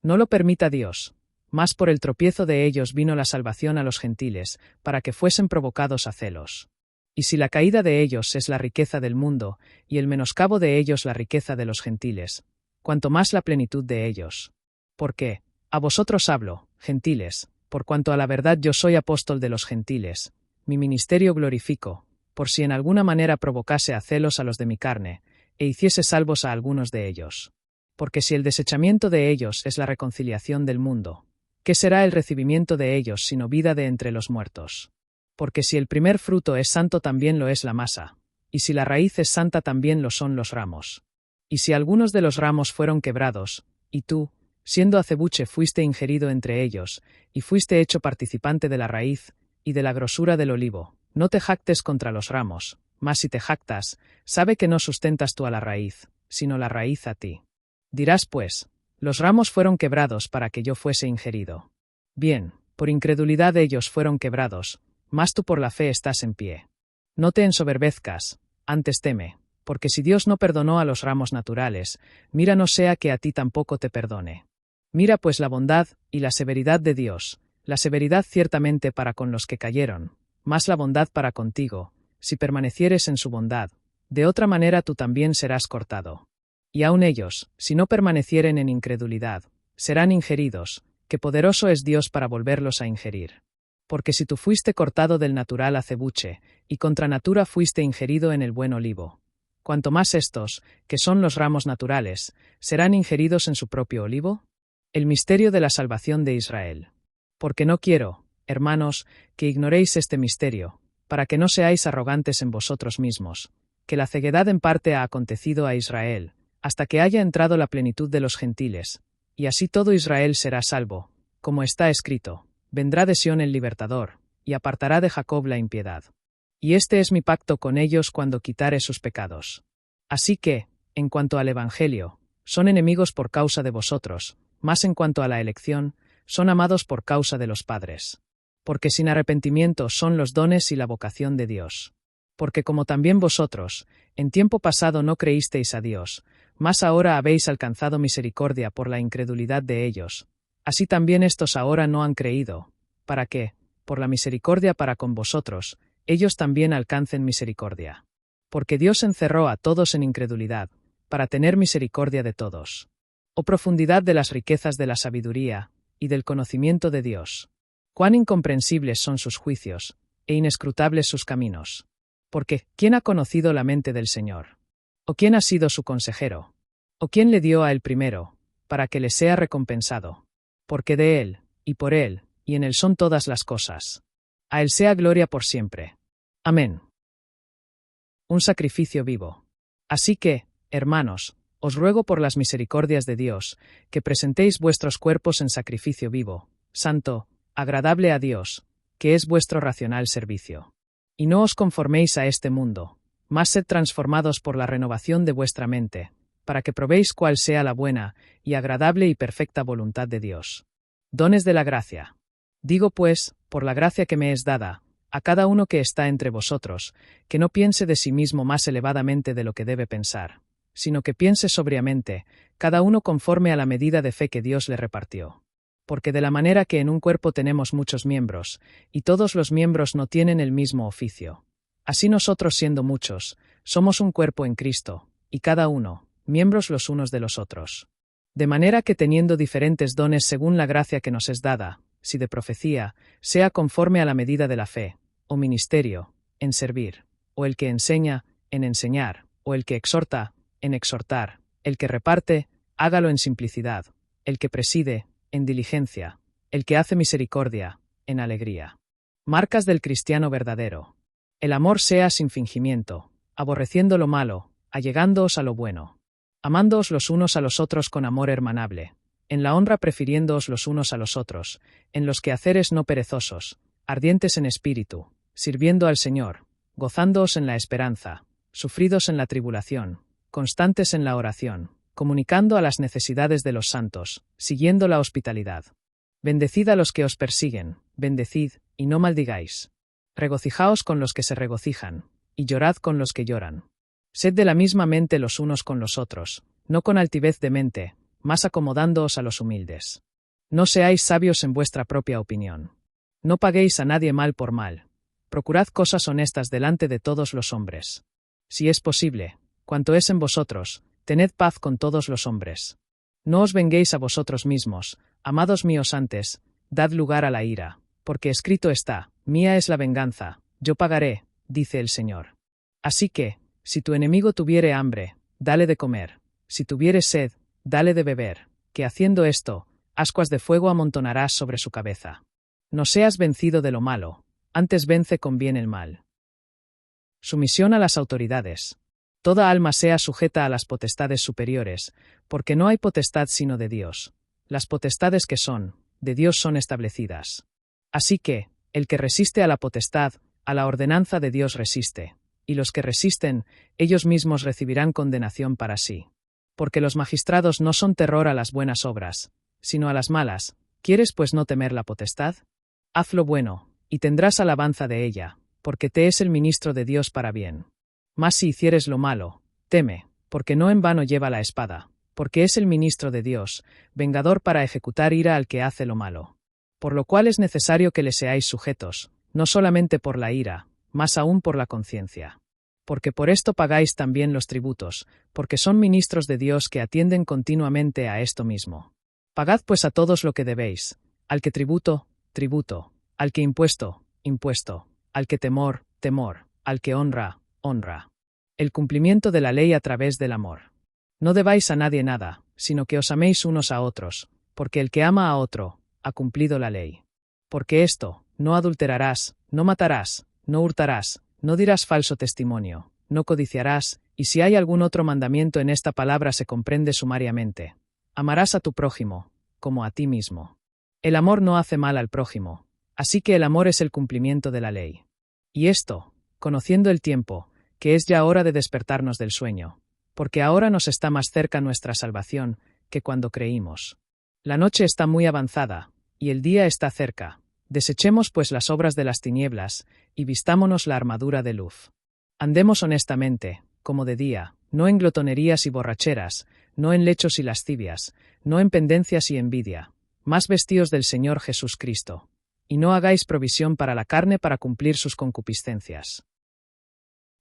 No lo permita Dios. Mas por el tropiezo de ellos vino la salvación a los gentiles, para que fuesen provocados a celos. Y si la caída de ellos es la riqueza del mundo, y el menoscabo de ellos la riqueza de los gentiles, cuanto más la plenitud de ellos. Porque, a vosotros hablo, gentiles, por cuanto a la verdad yo soy apóstol de los gentiles, mi ministerio glorifico, por si en alguna manera provocase a celos a los de mi carne, e hiciese salvos a algunos de ellos. Porque si el desechamiento de ellos es la reconciliación del mundo, ¿qué será el recibimiento de ellos sino vida de entre los muertos? Porque si el primer fruto es santo también lo es la masa, y si la raíz es santa también lo son los ramos. Y si algunos de los ramos fueron quebrados, y tú, siendo acebuche fuiste ingerido entre ellos, y fuiste hecho participante de la raíz, y de la grosura del olivo, no te jactes contra los ramos, mas si te jactas, sabe que no sustentas tú a la raíz, sino la raíz a ti. Dirás pues, los ramos fueron quebrados para que yo fuese ingerido. Bien, por incredulidad ellos fueron quebrados, mas tú por la fe estás en pie. No te ensoberbezcas, antes teme, porque si Dios no perdonó a los ramos naturales, mira no sea que a ti tampoco te perdone. Mira pues la bondad y la severidad de Dios, la severidad ciertamente para con los que cayeron, mas la bondad para contigo, si permanecieres en su bondad, de otra manera tú también serás cortado. Y aun ellos, si no permanecieren en incredulidad, serán ingeridos, que poderoso es Dios para volverlos a ingerir. Porque si tú fuiste cortado del natural acebuche, y contra natura fuiste ingerido en el buen olivo, cuanto más estos, que son los ramos naturales, serán ingeridos en su propio olivo. El misterio de la salvación de Israel. Porque no quiero, hermanos, que ignoréis este misterio, para que no seáis arrogantes en vosotros mismos, que la ceguedad en parte ha acontecido a Israel, hasta que haya entrado la plenitud de los gentiles, y así todo Israel será salvo, como está escrito, vendrá de Sión el libertador, y apartará de Jacob la impiedad. Y este es mi pacto con ellos cuando quitare sus pecados. Así que, en cuanto al Evangelio, son enemigos por causa de vosotros, mas en cuanto a la elección, son amados por causa de los padres. Porque sin arrepentimiento son los dones y la vocación de Dios. Porque como también vosotros, en tiempo pasado no creísteis a Dios, mas ahora habéis alcanzado misericordia por la incredulidad de ellos, así también estos ahora no han creído, para que, por la misericordia para con vosotros, ellos también alcancen misericordia. Porque Dios encerró a todos en incredulidad, para tener misericordia de todos. Oh profundidad de las riquezas de la sabiduría, y del conocimiento de Dios. Cuán incomprensibles son sus juicios, e inescrutables sus caminos. Porque, ¿quién ha conocido la mente del Señor? ¿O quién ha sido su consejero? ¿O quién le dio a él primero, para que le sea recompensado? Porque de él, y por él, y en él son todas las cosas. A él sea gloria por siempre. Amén. Un sacrificio vivo. Así que, hermanos, os ruego por las misericordias de Dios, que presentéis vuestros cuerpos en sacrificio vivo, santo, agradable a Dios, que es vuestro racional servicio. Y no os conforméis a este mundo, mas sed transformados por la renovación de vuestra mente, para que probéis cuál sea la buena, y agradable y perfecta voluntad de Dios. Dones de la gracia. Digo pues, por la gracia que me es dada, a cada uno que está entre vosotros, que no piense de sí mismo más elevadamente de lo que debe pensar, sino que piense sobriamente, cada uno conforme a la medida de fe que Dios le repartió. Porque de la manera que en un cuerpo tenemos muchos miembros, y todos los miembros no tienen el mismo oficio, así nosotros siendo muchos, somos un cuerpo en Cristo, y cada uno, miembros los unos de los otros. De manera que teniendo diferentes dones según la gracia que nos es dada, si de profecía, sea conforme a la medida de la fe, o ministerio, en servir, o el que enseña, en enseñar, o el que exhorta, en exhortar, el que reparte, hágalo en simplicidad, el que preside, en diligencia, el que hace misericordia, en alegría. Marcas del cristiano verdadero. El amor sea sin fingimiento, aborreciendo lo malo, allegándoos a lo bueno. Amándoos los unos a los otros con amor hermanable, en la honra prefiriéndoos los unos a los otros, en los quehaceres no perezosos, ardientes en espíritu, sirviendo al Señor, gozándoos en la esperanza, sufridos en la tribulación, constantes en la oración, comunicando a las necesidades de los santos, siguiendo la hospitalidad. Bendecid a los que os persiguen, bendecid, y no maldigáis. Regocijaos con los que se regocijan, y llorad con los que lloran. Sed de la misma mente los unos con los otros, no con altivez de mente, mas acomodándoos a los humildes. No seáis sabios en vuestra propia opinión. No paguéis a nadie mal por mal. Procurad cosas honestas delante de todos los hombres. Si es posible, cuanto es en vosotros, tened paz con todos los hombres. No os venguéis a vosotros mismos, amados míos antes, dad lugar a la ira, porque escrito está, mía es la venganza, yo pagaré, dice el Señor. Así que, si tu enemigo tuviere hambre, dale de comer, si tuviere sed, dale de beber, que haciendo esto, ascuas de fuego amontonarás sobre su cabeza. No seas vencido de lo malo, antes vence con bien el mal. Sumisión a las autoridades. Toda alma sea sujeta a las potestades superiores, porque no hay potestad sino de Dios. Las potestades que son, de Dios son establecidas. Así que, el que resiste a la potestad, a la ordenanza de Dios resiste, y los que resisten, ellos mismos recibirán condenación para sí. Porque los magistrados no son terror a las buenas obras, sino a las malas. ¿Quieres pues no temer la potestad? Haz lo bueno, y tendrás alabanza de ella, porque te es el ministro de Dios para bien. Mas si hicieres lo malo, teme, porque no en vano lleva la espada, porque es el ministro de Dios, vengador para ejecutar ira al que hace lo malo. Por lo cual es necesario que le seáis sujetos, no solamente por la ira, mas aún por la conciencia. Porque por esto pagáis también los tributos, porque son ministros de Dios que atienden continuamente a esto mismo. Pagad pues a todos lo que debéis, al que tributo, tributo, al que impuesto, impuesto, al que temor, temor, al que honra, honra. El cumplimiento de la ley a través del amor. No debáis a nadie nada, sino que os améis unos a otros, porque el que ama a otro, ha cumplido la ley. Porque esto, no adulterarás, no matarás, no hurtarás, no dirás falso testimonio, no codiciarás, y si hay algún otro mandamiento en esta palabra se comprende sumariamente. Amarás a tu prójimo, como a ti mismo. El amor no hace mal al prójimo, así que el amor es el cumplimiento de la ley. Y esto, conociendo el tiempo, que es ya hora de despertarnos del sueño, porque ahora nos está más cerca nuestra salvación, que cuando creímos. La noche está muy avanzada, y el día está cerca. Desechemos pues las obras de las tinieblas, y vistámonos la armadura de luz. Andemos honestamente, como de día, no en glotonerías y borracheras, no en lechos y lascivias, no en pendencias y envidia, mas vestíos del Señor Jesús Cristo. Y no hagáis provisión para la carne para cumplir sus concupiscencias.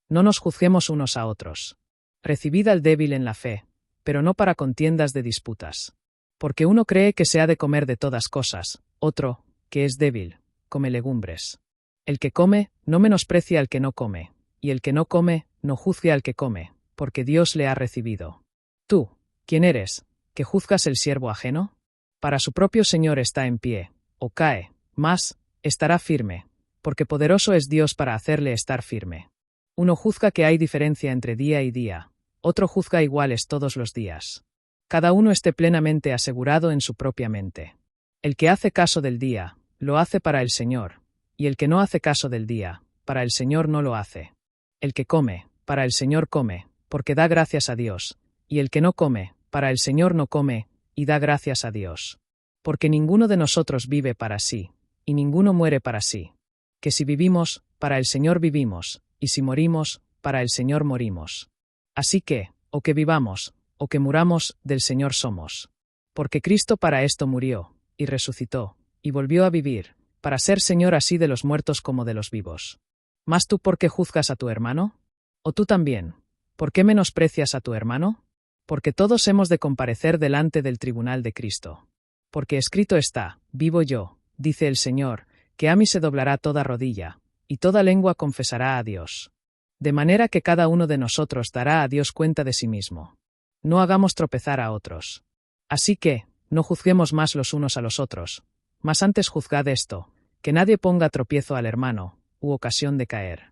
No nos juzguemos unos a otros. Recibid al débil en la fe, pero no para contiendas de disputas. Porque uno cree que se ha de comer de todas cosas, otro, que es débil, come legumbres. El que come, no menosprecia al que no come, y el que no come, no juzgue al que come, porque Dios le ha recibido. Tú, ¿quién eres, que juzgas el siervo ajeno? Para su propio Señor está en pie, o cae, mas, estará firme, porque poderoso es Dios para hacerle estar firme. Uno juzga que hay diferencia entre día y día, otro juzga iguales todos los días. Cada uno esté plenamente asegurado en su propia mente. El que hace caso del día, lo hace para el Señor, y el que no hace caso del día, para el Señor no lo hace. El que come, para el Señor come, porque da gracias a Dios, y el que no come, para el Señor no come, y da gracias a Dios. Porque ninguno de nosotros vive para sí, y ninguno muere para sí. Que si vivimos, para el Señor vivimos, y si morimos, para el Señor morimos. Así que, o que vivamos, o que muramos, del Señor somos. Porque Cristo para esto murió, y resucitó, y volvió a vivir, para ser Señor así de los muertos como de los vivos. ¿Mas tú por qué juzgas a tu hermano? ¿O tú también? ¿Por qué menosprecias a tu hermano? Porque todos hemos de comparecer delante del tribunal de Cristo. Porque escrito está, vivo yo, dice el Señor, que a mí se doblará toda rodilla, y toda lengua confesará a Dios. De manera que cada uno de nosotros dará a Dios cuenta de sí mismo. No hagamos tropezar a otros. Así que, no juzguemos más los unos a los otros, mas antes juzgad esto, que nadie ponga tropiezo al hermano, u ocasión de caer.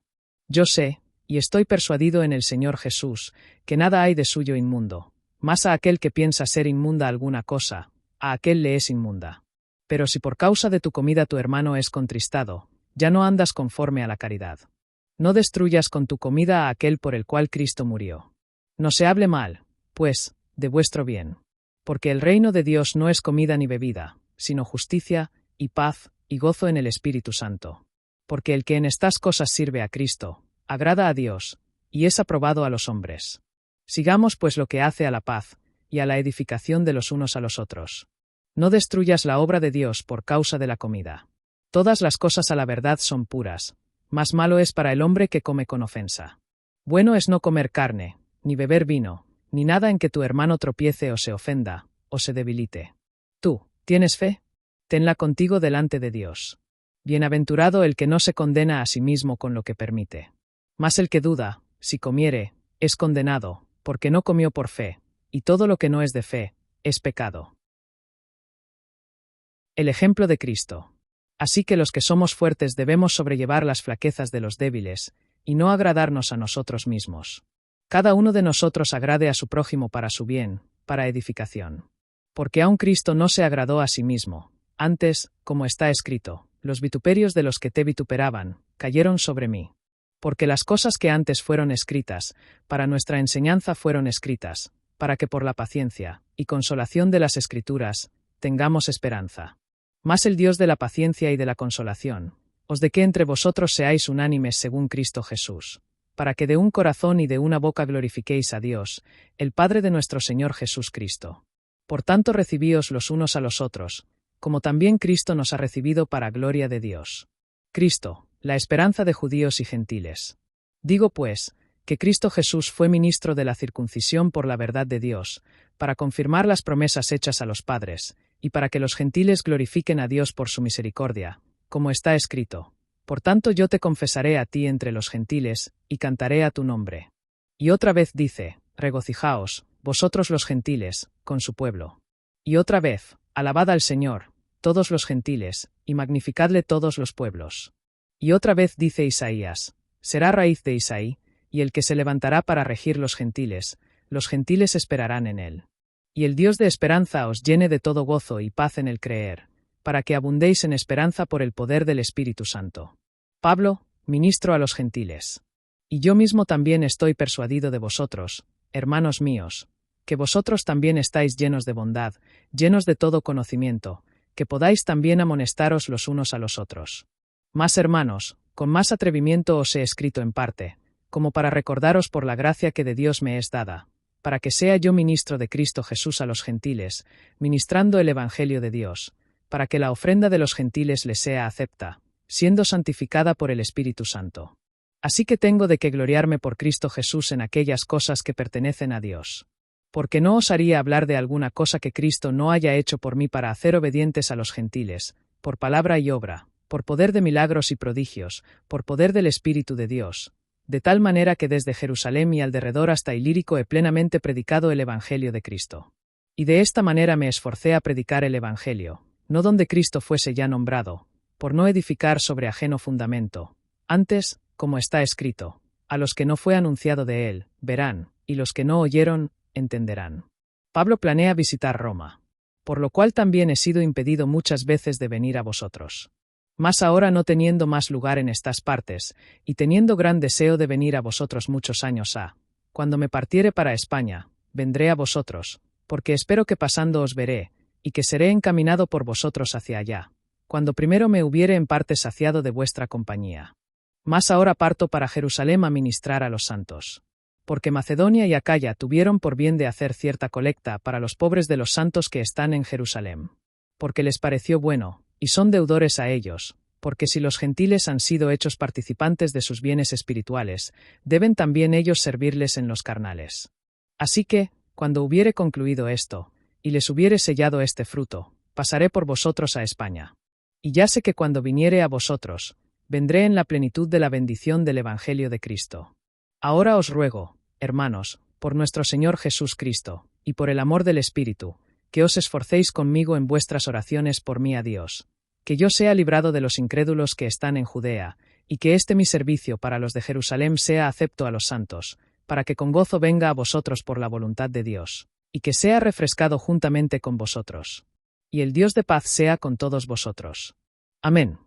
Yo sé, y estoy persuadido en el Señor Jesús, que nada hay de suyo inmundo, mas a aquel que piensa ser inmunda alguna cosa, a aquel le es inmunda. Pero si por causa de tu comida tu hermano es contristado, ya no andas conforme a la caridad. No destruyas con tu comida a aquel por el cual Cristo murió. No se hable mal, pues, de vuestro bien. Porque el reino de Dios no es comida ni bebida, sino justicia, y paz, y gozo en el Espíritu Santo. Porque el que en estas cosas sirve a Cristo, agrada a Dios, y es aprobado a los hombres. Sigamos pues lo que hace a la paz, y a la edificación de los unos a los otros. No destruyas la obra de Dios por causa de la comida. Todas las cosas a la verdad son puras, mas malo es para el hombre que come con ofensa. Bueno es no comer carne, ni beber vino, ni nada en que tu hermano tropiece o se ofenda, o se debilite. Tú, ¿tienes fe? Tenla contigo delante de Dios. Bienaventurado el que no se condena a sí mismo con lo que permite. Mas el que duda, si comiere, es condenado, porque no comió por fe, y todo lo que no es de fe, es pecado. El ejemplo de Cristo. Así que los que somos fuertes debemos sobrellevar las flaquezas de los débiles, y no agradarnos a nosotros mismos. Cada uno de nosotros agrade a su prójimo para su bien, para edificación. Porque aun Cristo no se agradó a sí mismo, antes, como está escrito, los vituperios de los que te vituperaban, cayeron sobre mí. Porque las cosas que antes fueron escritas, para nuestra enseñanza fueron escritas, para que por la paciencia, y consolación de las Escrituras, tengamos esperanza. Mas el Dios de la paciencia y de la consolación, os de que entre vosotros seáis unánimes según Cristo Jesús, para que de un corazón y de una boca glorifiquéis a Dios, el Padre de nuestro Señor Jesús Cristo. Por tanto recibíos los unos a los otros, como también Cristo nos ha recibido para gloria de Dios. Cristo, la esperanza de judíos y gentiles. Digo pues, que Cristo Jesús fue ministro de la circuncisión por la verdad de Dios, para confirmar las promesas hechas a los padres, y para que los gentiles glorifiquen a Dios por su misericordia, como está escrito. Por tanto yo te confesaré a ti entre los gentiles, y cantaré a tu nombre. Y otra vez dice, regocijaos, vosotros los gentiles, con su pueblo. Y otra vez, alabad al Señor, todos los gentiles, y magnificadle todos los pueblos. Y otra vez dice Isaías, será raíz de Isaí, y el que se levantará para regir los gentiles esperarán en él. Y el Dios de esperanza os llene de todo gozo y paz en el creer, para que abundéis en esperanza por el poder del Espíritu Santo. Pablo, ministro a los gentiles. Y yo mismo también estoy persuadido de vosotros, hermanos míos, que vosotros también estáis llenos de bondad, llenos de todo conocimiento, que podáis también amonestaros los unos a los otros. Mas hermanos, con más atrevimiento os he escrito en parte, como para recordaros por la gracia que de Dios me es dada, para que sea yo ministro de Cristo Jesús a los gentiles, ministrando el Evangelio de Dios, para que la ofrenda de los gentiles les sea acepta, siendo santificada por el Espíritu Santo. Así que tengo de qué gloriarme por Cristo Jesús en aquellas cosas que pertenecen a Dios. Porque no osaría hablar de alguna cosa que Cristo no haya hecho por mí para hacer obedientes a los gentiles, por palabra y obra, por poder de milagros y prodigios, por poder del Espíritu de Dios, de tal manera que desde Jerusalén y alrededor hasta Ilírico he plenamente predicado el Evangelio de Cristo. Y de esta manera me esforcé a predicar el Evangelio, no donde Cristo fuese ya nombrado, por no edificar sobre ajeno fundamento. Antes, como está escrito, a los que no fue anunciado de él, verán, y los que no oyeron, entenderán. Pablo planea visitar Roma, por lo cual también he sido impedido muchas veces de venir a vosotros. Mas ahora no teniendo más lugar en estas partes, y teniendo gran deseo de venir a vosotros muchos años cuando me partiere para España, vendré a vosotros, porque espero que pasando os veré, y que seré encaminado por vosotros hacia allá, cuando primero me hubiere en parte saciado de vuestra compañía. Mas ahora parto para Jerusalén a ministrar a los santos. Porque Macedonia y Acaya tuvieron por bien de hacer cierta colecta para los pobres de los santos que están en Jerusalén. Porque les pareció bueno, y son deudores a ellos, porque si los gentiles han sido hechos participantes de sus bienes espirituales, deben también ellos servirles en los carnales. Así que, cuando hubiere concluido esto, y les hubiere sellado este fruto, pasaré por vosotros a España. Y ya sé que cuando viniere a vosotros, vendré en la plenitud de la bendición del Evangelio de Cristo. Ahora os ruego, hermanos, por nuestro Señor Jesús Cristo, y por el amor del Espíritu, que os esforcéis conmigo en vuestras oraciones por mí a Dios, que yo sea librado de los incrédulos que están en Judea, y que este mi servicio para los de Jerusalén sea acepto a los santos, para que con gozo venga a vosotros por la voluntad de Dios, y que sea refrescado juntamente con vosotros. Y el Dios de paz sea con todos vosotros. Amén.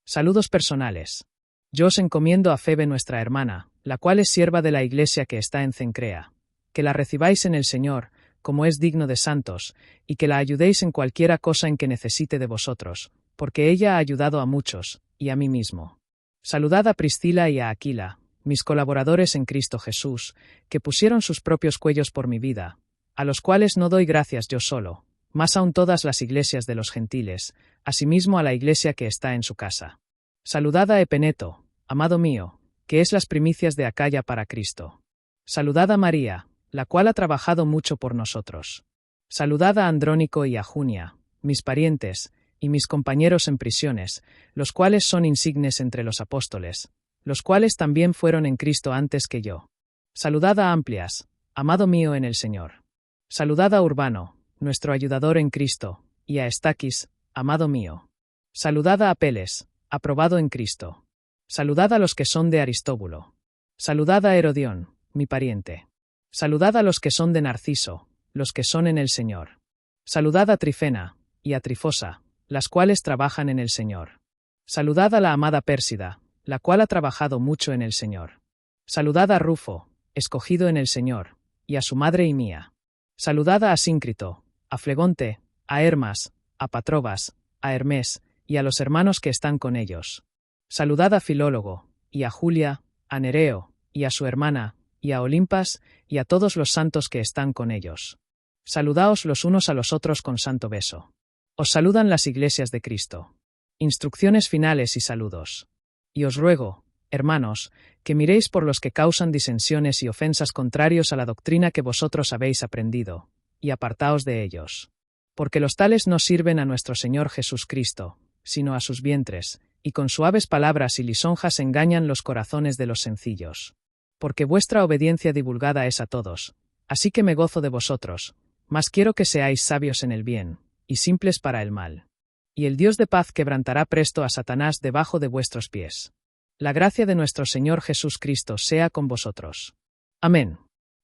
Saludos personales. Yo os encomiendo a Febe nuestra hermana, la cual es sierva de la iglesia que está en Cencrea, que la recibáis en el Señor, como es digno de santos, y que la ayudéis en cualquiera cosa en que necesite de vosotros, porque ella ha ayudado a muchos, y a mí mismo. Saludad a Priscila y a Aquila, mis colaboradores en Cristo Jesús, que pusieron sus propios cuellos por mi vida, a los cuales no doy gracias yo solo, más aún todas las iglesias de los gentiles, asimismo a la iglesia que está en su casa. Saludad a Epeneto, amado mío, que es las primicias de Acaya para Cristo. Saludad a María, la cual ha trabajado mucho por nosotros. Saludad a Andrónico y a Junia, mis parientes, y mis compañeros en prisiones, los cuales son insignes entre los apóstoles, los cuales también fueron en Cristo antes que yo. Saludad a Amplias, amado mío en el Señor. Saludad a Urbano, nuestro ayudador en Cristo, y a Estaquis, amado mío. Saludad a Apeles, aprobado en Cristo. Saludad a los que son de Aristóbulo. Saludad a Herodión, mi pariente. Saludad a los que son de Narciso, los que son en el Señor. Saludad a Trifena, y a Trifosa, las cuales trabajan en el Señor. Saludad a la amada Pérsida, la cual ha trabajado mucho en el Señor. Saludad a Rufo, escogido en el Señor, y a su madre y mía. Saludad a Asíncrito, a Flegonte, a Hermas, a Patrobas, a Hermés, y a los hermanos que están con ellos. Saludad a Filólogo, y a Julia, a Nereo, y a su hermana, y a Olimpas, y a todos los santos que están con ellos. Saludaos los unos a los otros con santo beso. Os saludan las iglesias de Cristo. Instrucciones finales y saludos. Y os ruego, hermanos, que miréis por los que causan disensiones y ofensas contrarios a la doctrina que vosotros habéis aprendido, y apartaos de ellos. Porque los tales no sirven a nuestro Señor Jesús Cristo, sino a sus vientres, y con suaves palabras y lisonjas engañan los corazones de los sencillos. Porque vuestra obediencia divulgada es a todos, así que me gozo de vosotros, mas quiero que seáis sabios en el bien, y simples para el mal. Y el Dios de paz quebrantará presto a Satanás debajo de vuestros pies. La gracia de nuestro Señor Jesús Cristo sea con vosotros. Amén.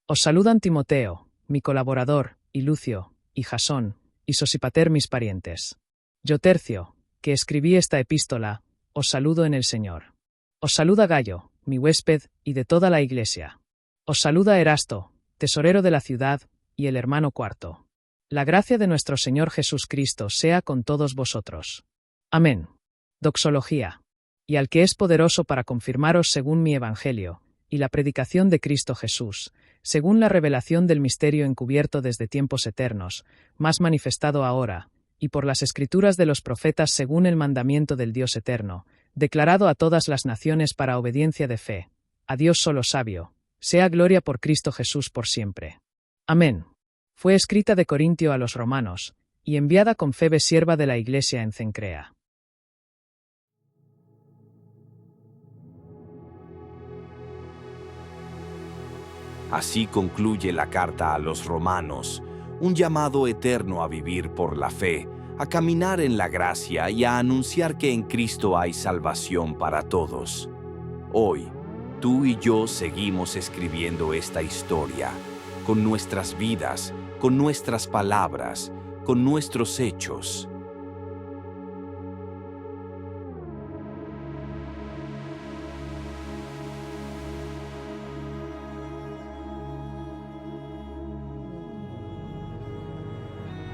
Os saludan Timoteo, mi colaborador, y Lucio, y Jasón, y Sosipater mis parientes. Yo Tercio, que escribí esta epístola, os saludo en el Señor. Os saluda Gayo, mi huésped, y de toda la iglesia. Os saluda Erasto, tesorero de la ciudad, y el hermano Cuarto. La gracia de nuestro Señor Jesús Cristo sea con todos vosotros. Amén. Doxología. Y al que es poderoso para confirmaros según mi evangelio, y la predicación de Cristo Jesús, según la revelación del misterio encubierto desde tiempos eternos, más manifestado ahora, y por las escrituras de los profetas según el mandamiento del Dios eterno, declarado a todas las naciones para obediencia de fe, a Dios solo sabio, sea gloria por Cristo Jesús por siempre. Amén. Fue escrita de Corintio a los romanos, y enviada con Febe sierva de la iglesia en Cencrea.
Así concluye la carta a los romanos, un llamado eterno a vivir por la fe, a caminar en la gracia y a anunciar que en Cristo hay salvación para todos. Hoy, tú y yo seguimos escribiendo esta historia, con nuestras vidas, con nuestras palabras, con nuestros hechos.